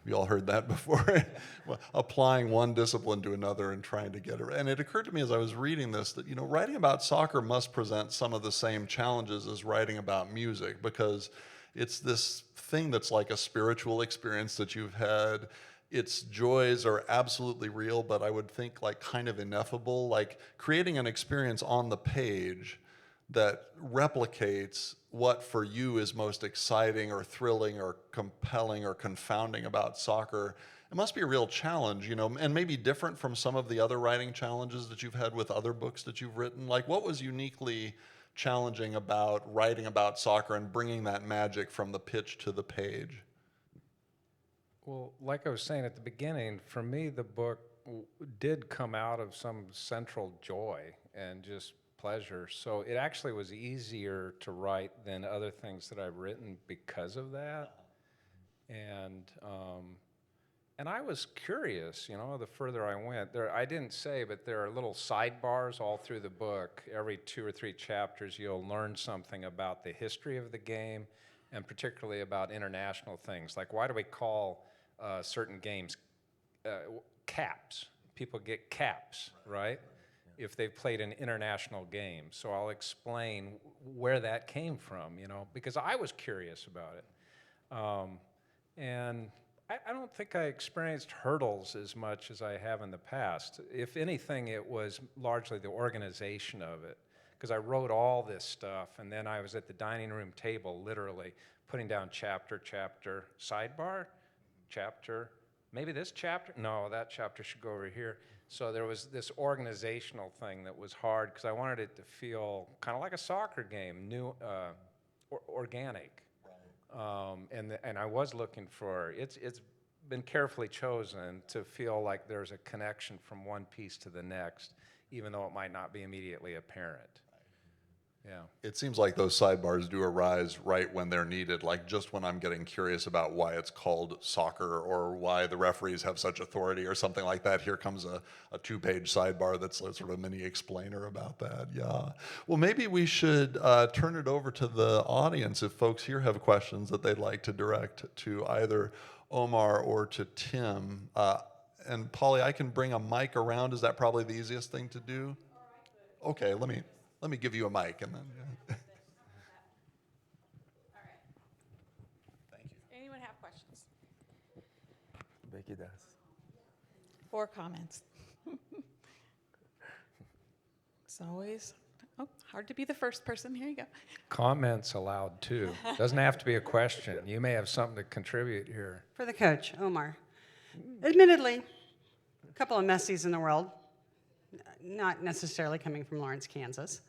You all heard that before? Well, applying one discipline to another and trying to get it. And it occurred to me as I was reading this that, writing about soccer must present some of the same challenges as writing about music, because it's this thing that's like a spiritual experience that you've had. Its joys are absolutely real, but I would think like kind of ineffable, like creating an experience on the page that replicates what for you is most exciting or thrilling or compelling or confounding about soccer. It must be a real challenge, and maybe different from some of the other writing challenges that you've had with other books that you've written. Like, what was uniquely challenging about writing about soccer and bringing that magic from the pitch to the page? Well, like I was saying at the beginning, for me, the book did come out of some central joy and just pleasure. So it actually was easier to write than other things that I've written because of that. And I was curious, the further I went. I didn't say, but there are little sidebars all through the book. Every 2 or 3 chapters, you'll learn something about the history of the game, and particularly about international things. Like, why do we call certain games caps? People get caps, right? If they've played an international game. So I'll explain where that came from, because I was curious about it. And I don't think I experienced hurdles as much as I have in the past. If anything, it was largely the organization of it, because I wrote all this stuff, and then I was at the dining room table, literally, putting down chapter, sidebar, chapter, maybe this chapter, no, that chapter should go over here. So there was this organizational thing that was hard, because I wanted it to feel kind of like a soccer game, organic. And I was looking for, it's been carefully chosen to feel like there's a connection from one piece to the next, even though it might not be immediately apparent. Yeah. It seems like those sidebars do arise right when they're needed, like just when I'm getting curious about why it's called soccer or why the referees have such authority or something like that. Here comes a 2-page sidebar that's sort of a mini explainer about that. Yeah. Well, maybe we should turn it over to the audience if folks here have questions that they'd like to direct to either Oumar or to Tim. And Polly, I can bring a mic around. Is that probably the easiest thing to do? Okay, let me give you a mic and then. Yeah. All right. Thank you. Anyone have questions? Becky does. 4 comments. It's always hard to be the first person. Here you go. Comments allowed too. Doesn't have to be a question. You may have something to contribute here. For the coach, Oumar. Admittedly, a couple of Messis in the world, not necessarily coming from Lawrence, Kansas,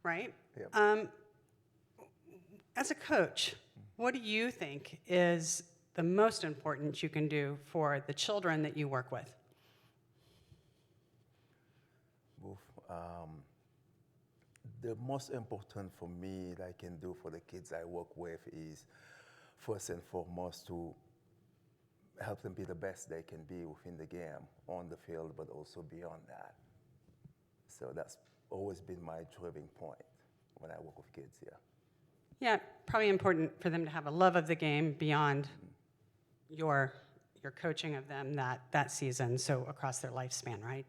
right? Yep. As a coach, what do you think is the most important you can do for the children that you work with? The most important for me that I can do for the kids I work with is, first and foremost, to help them be the best they can be within the game, on the field, but also beyond that. So that's always been my driving point when I work with kids, yeah. Yeah, probably important for them to have a love of the game beyond your coaching of them that season, so across their lifespan, right?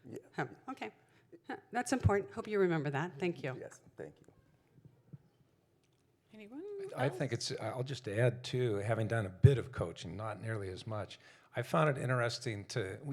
Yeah. Okay, that's important. Hope you remember that. Thank you. Yes, thank you. Anyone? I else? think I'll just add too, having done a bit of coaching, not nearly as much, I found it interesting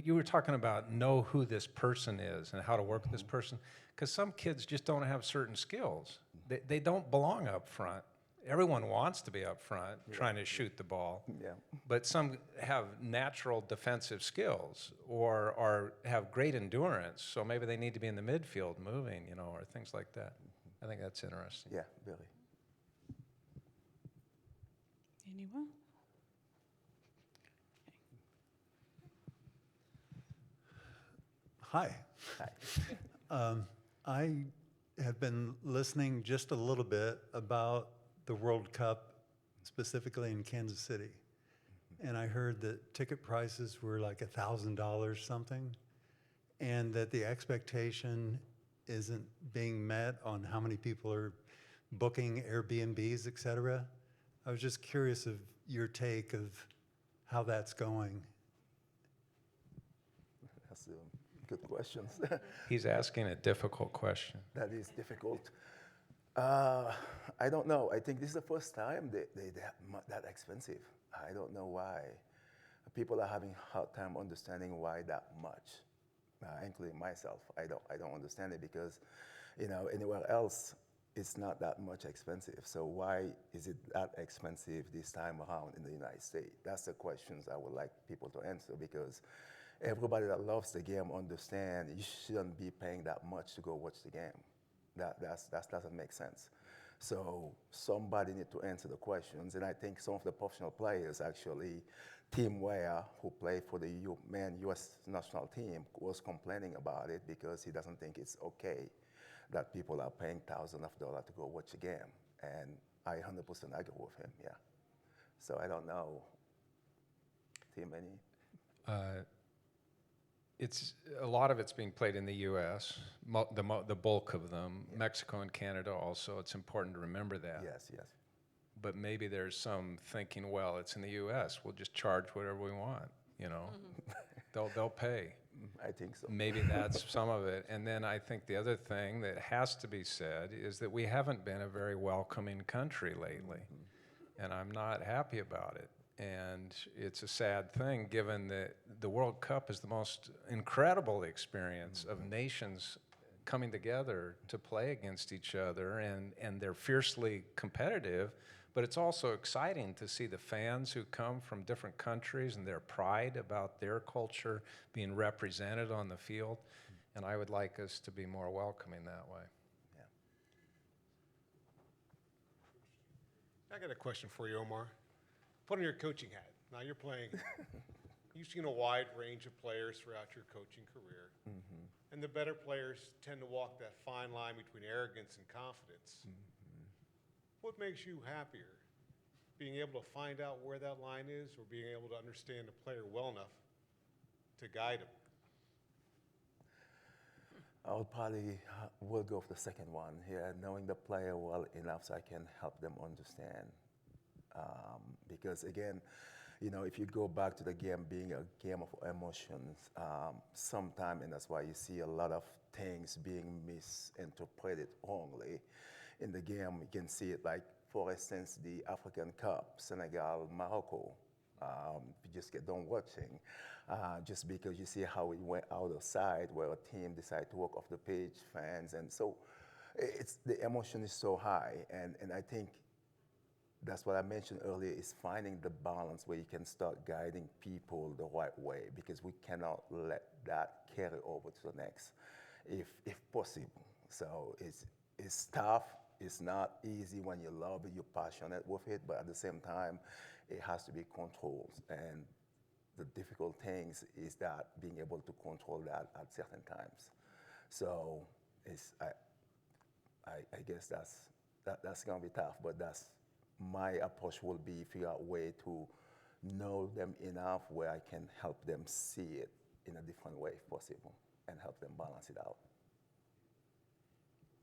you were talking about know who this person is and how to work with this person, because some kids just don't have certain skills. They don't belong up front. Everyone wants to be up front trying to shoot the ball, Yeah. but some have natural defensive skills or have great endurance, so maybe they need to be in the midfield moving, or things like that. I think that's interesting. Yeah, really. Anyone? Hi. Hi. I have been listening just a little bit about the World Cup, specifically in Kansas City. And I heard that ticket prices were like $1,000 something, and that the expectation isn't being met on how many people are booking Airbnbs, et cetera. I was just curious of your take of how that's going. That's good questions. He's asking a difficult question. That is difficult. I don't know. I think this is the first time they're that expensive. I don't know why. People are having a hard time understanding why that much, including myself. I don't understand it because, anywhere else it's not that much expensive. So why is it that expensive this time around in the United States? That's the questions I would like people to answer, because everybody that loves the game understand you shouldn't be paying that much to go watch the game. That doesn't make sense. So somebody need to answer the questions, and I think some of the professional players actually, Tim Ware, who played for the U.S. national team, was complaining about it because he doesn't think it's okay that people are paying thousands of dollars to go watch a game, and I 100% agree with him. Yeah. So I don't know. Tim, any? It's a lot of it's being played in the U.S. The bulk of them, yeah. Mexico and Canada also. It's important to remember that. Yes, yes. But maybe there's some thinking, well, it's in the U.S. We'll just charge whatever we want. They'll pay. I think so. Maybe that's some of it. And then I think the other thing that has to be said is that we haven't been a very welcoming country lately, and I'm not happy about it. And it's a sad thing, given that the World Cup is the most incredible experience of nations coming together to play against each other, and they're fiercely competitive, but it's also exciting to see the fans who come from different countries and their pride about their culture being represented on the field, and I would like us to be more welcoming that way. Yeah. I got a question for you, Oumar. Put on your coaching hat. Now you're playing, you've seen a wide range of players throughout your coaching career. Mm-hmm. And the better players tend to walk that fine line between arrogance and confidence. Mm-hmm. What makes you happier? Being able to find out where that line is, or being able to understand the player well enough to guide him? I would probably will go for the second one here, knowing the player well enough so I can help them understand. Because again, if you go back to the game being a game of emotions, sometime, and that's why you see a lot of things being misinterpreted wrongly in the game. You can see it, like, for instance, the African Cup, Senegal, Morocco. You just get done watching, just because you see how it went out of side, where a team decided to walk off the pitch, fans, and so the emotion is so high, and I think that's what I mentioned earlier, is finding the balance where you can start guiding people the right way, because we cannot let that carry over to the next, if possible. So it's tough. It's not easy when you love it, you're passionate with it, but at the same time, it has to be controlled. And the difficult things is that being able to control that at certain times. So I guess that's gonna be tough, but that's my approach will be figure out a way to know them enough where I can help them see it in a different way if possible, and help them balance it out.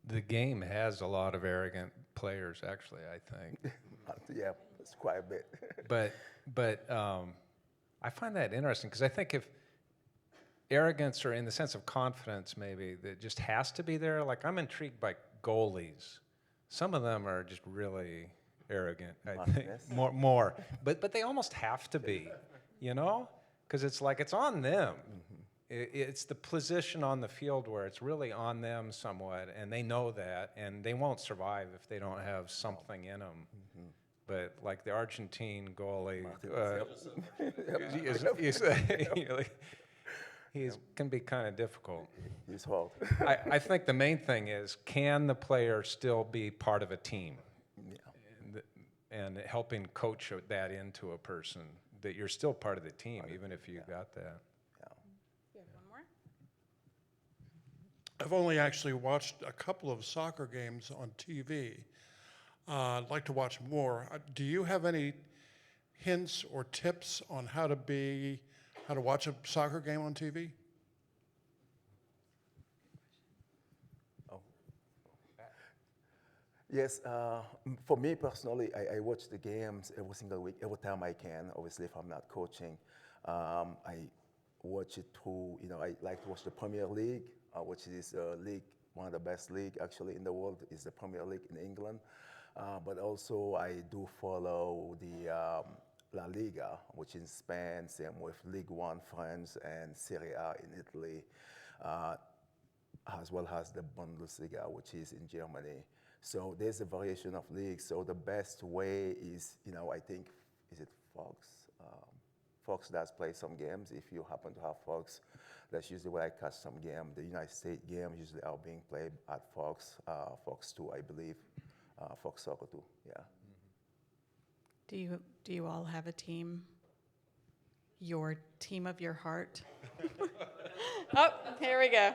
The game has a lot of arrogant players, actually, I think. Yeah, it's quite a bit. But I find that interesting, because I think if arrogance, or in the sense of confidence maybe, that just has to be there, like I'm intrigued by goalies. Some of them are just really arrogant, I think. Yes. More. But they almost have to be, you know? Because it's like it's on them. It's the position on the field where it's really on them somewhat, and they know that, and they won't survive if they don't have something in them. But like the Argentine goalie, he can be kind of difficult. It's hard. I think the main thing is, can the player still be part of a team? And helping coach that into a person, that you're still part of the team, even if you got that. You have one more? I've only actually watched a couple of soccer games on TV. I'd like to watch more. Do you have any hints or tips on how to watch a soccer game on TV? Yes, for me personally, I watch the games every single week, every time I can. Obviously, if I'm not coaching, I watch it through, I like to watch the Premier League, which is a league, one of the best league actually in the world is the Premier League in England. But also I do follow the La Liga, which is in Spain, same with Ligue 1 France and Serie A in Italy, as well as the Bundesliga, which is in Germany. So there's a variation of leagues. So the best way is, I think, is it Fox? Fox does play some games. If you happen to have Fox, that's usually where I catch some game. The United States games usually are being played at Fox, Fox 2, I believe, Fox Soccer 2, yeah. Do you all have a team? Your team of your heart? Oh, here we go.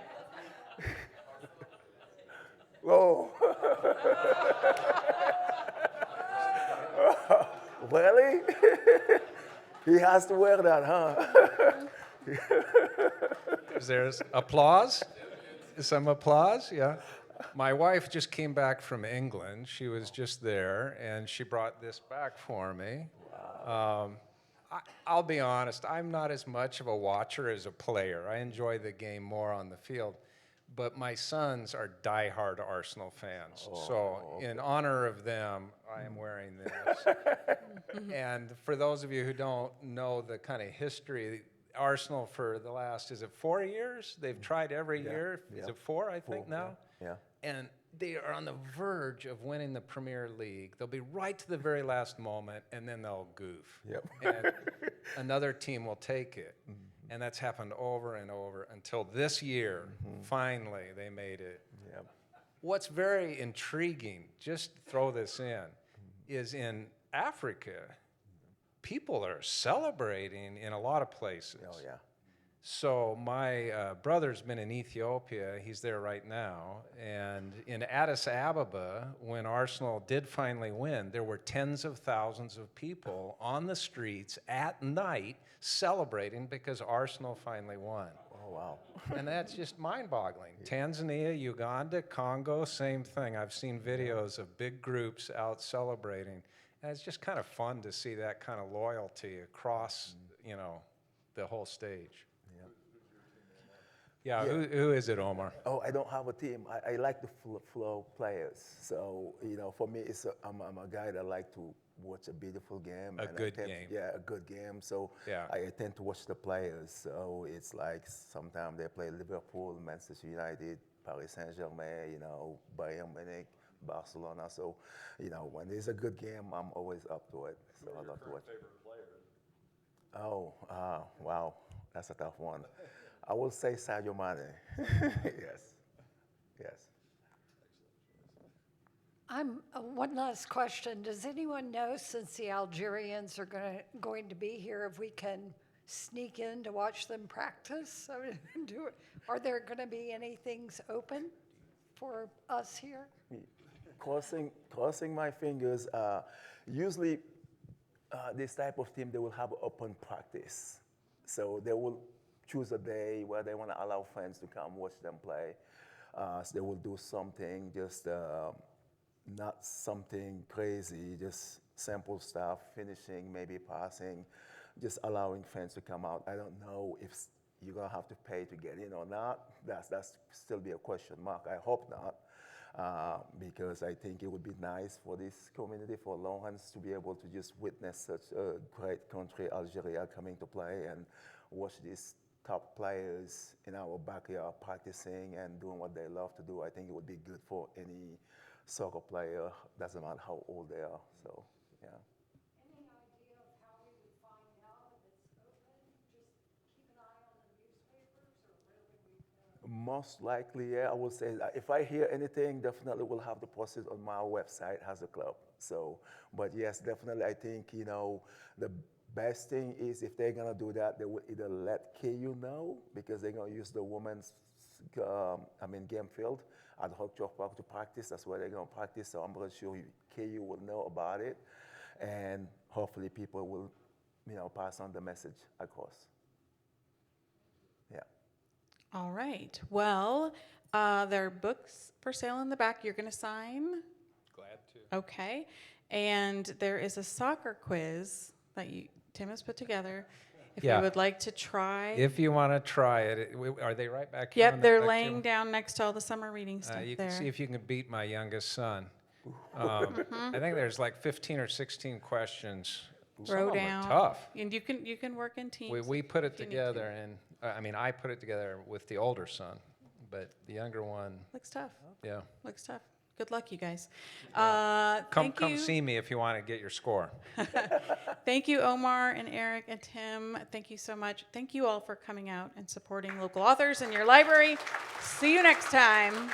Whoa. Really? He has to wear that, huh? Is there applause? Some applause? Yeah. My wife just came back from England. She was just there, and she brought this back for me. I'll be honest, I'm not as much of a watcher as a player. I enjoy the game more on the field. But my sons are diehard Arsenal fans. In honor of them, I am wearing this. And for those of you who don't know the kind of history, Arsenal for the last, is it 4 years? They've tried every year. Is it 4, I think, now? Yeah. And they are on the verge of winning the Premier League. They'll be right to the very last moment, and then they'll goof. Yep. And another team will take it. And that's happened over and over until this year, finally, they made it. Yep. What's very intriguing, just throw this in, is in Africa, people are celebrating in a lot of places. Oh, yeah. So my brother's been in Ethiopia. He's there right now. And in Addis Ababa, when Arsenal did finally win, there were tens of thousands of people on the streets at night celebrating because Arsenal finally won. Oh, wow. And that's just mind-boggling. Tanzania, Uganda, Congo, same thing. I've seen videos of big groups out celebrating. And it's just kind of fun to see that kind of loyalty across, the whole stage. Yeah, who is it, Oumar? Oh, I don't have a team. I like the flow players. So, for me, I'm a guy that like to watch a beautiful game. A good game. Yeah, a good game. So Yeah. I tend to watch the players. So it's like sometimes they play Liverpool, Manchester United, Paris Saint-Germain, Bayern Munich, Barcelona. So, when there's a good game, I'm always up to it. So I love to watch. Oh, wow. That's a tough one. I will say Sadio Mane. Yes. One last question. Does anyone know, since the Algerians are going to be here, if we can sneak in to watch them practice? Are there going to be any things open for us here? Crossing my fingers. Usually, this type of team, they will have open practice. So they will choose a day where they want to allow fans to come watch them play. So they will do something, just not something crazy, just simple stuff, finishing, maybe passing, just allowing fans to come out. I don't know if you're going to have to pay to get in or not. That's still be a question mark. I hope not. because I think it would be nice for this community, for Lawrence, to be able to just witness such a great country, Algeria, coming to play and watch these top players in our backyard practicing and doing what they love to do. I think it would be good for any soccer player, doesn't matter how old they are. So, yeah. Any idea of how we would find out if it's open? Just keep an eye on the newspapers, or where would we go? Most likely, yeah, I would say that if I hear anything, definitely we'll have the process on my website as a club. So, but yes, definitely, I think, you know, the best thing is if they're gonna do that, they will either let KU know, because they're gonna use the women's, game field at Hock Chalk Park to practice. That's where they're gonna practice. So I'm pretty sure KU will know about it, and hopefully people will, pass on the message across. Yeah. All right. Well, there are books for sale in the back. You're going to sign? Glad to. Okay. And there is a soccer quiz that Tim has put together. If Yeah. you would like to try. If you want to try it, are they right back here? Yep, on the they're back laying table? down next to all the summer reading stuff You there. can see if you can beat my youngest son. I think there's like 15 or 16 questions. Some Throw of them down. are tough. And you can work in teams. We put it if you need to. together, and I put it together with the older son, but the younger one, Looks tough. yeah. Looks tough. Good luck, you guys. Come Thank you. see me if you want to get your score. Thank you, Omar and Eric and Tim. Thank you so much. Thank you all for coming out and supporting local authors in your library. See you next time.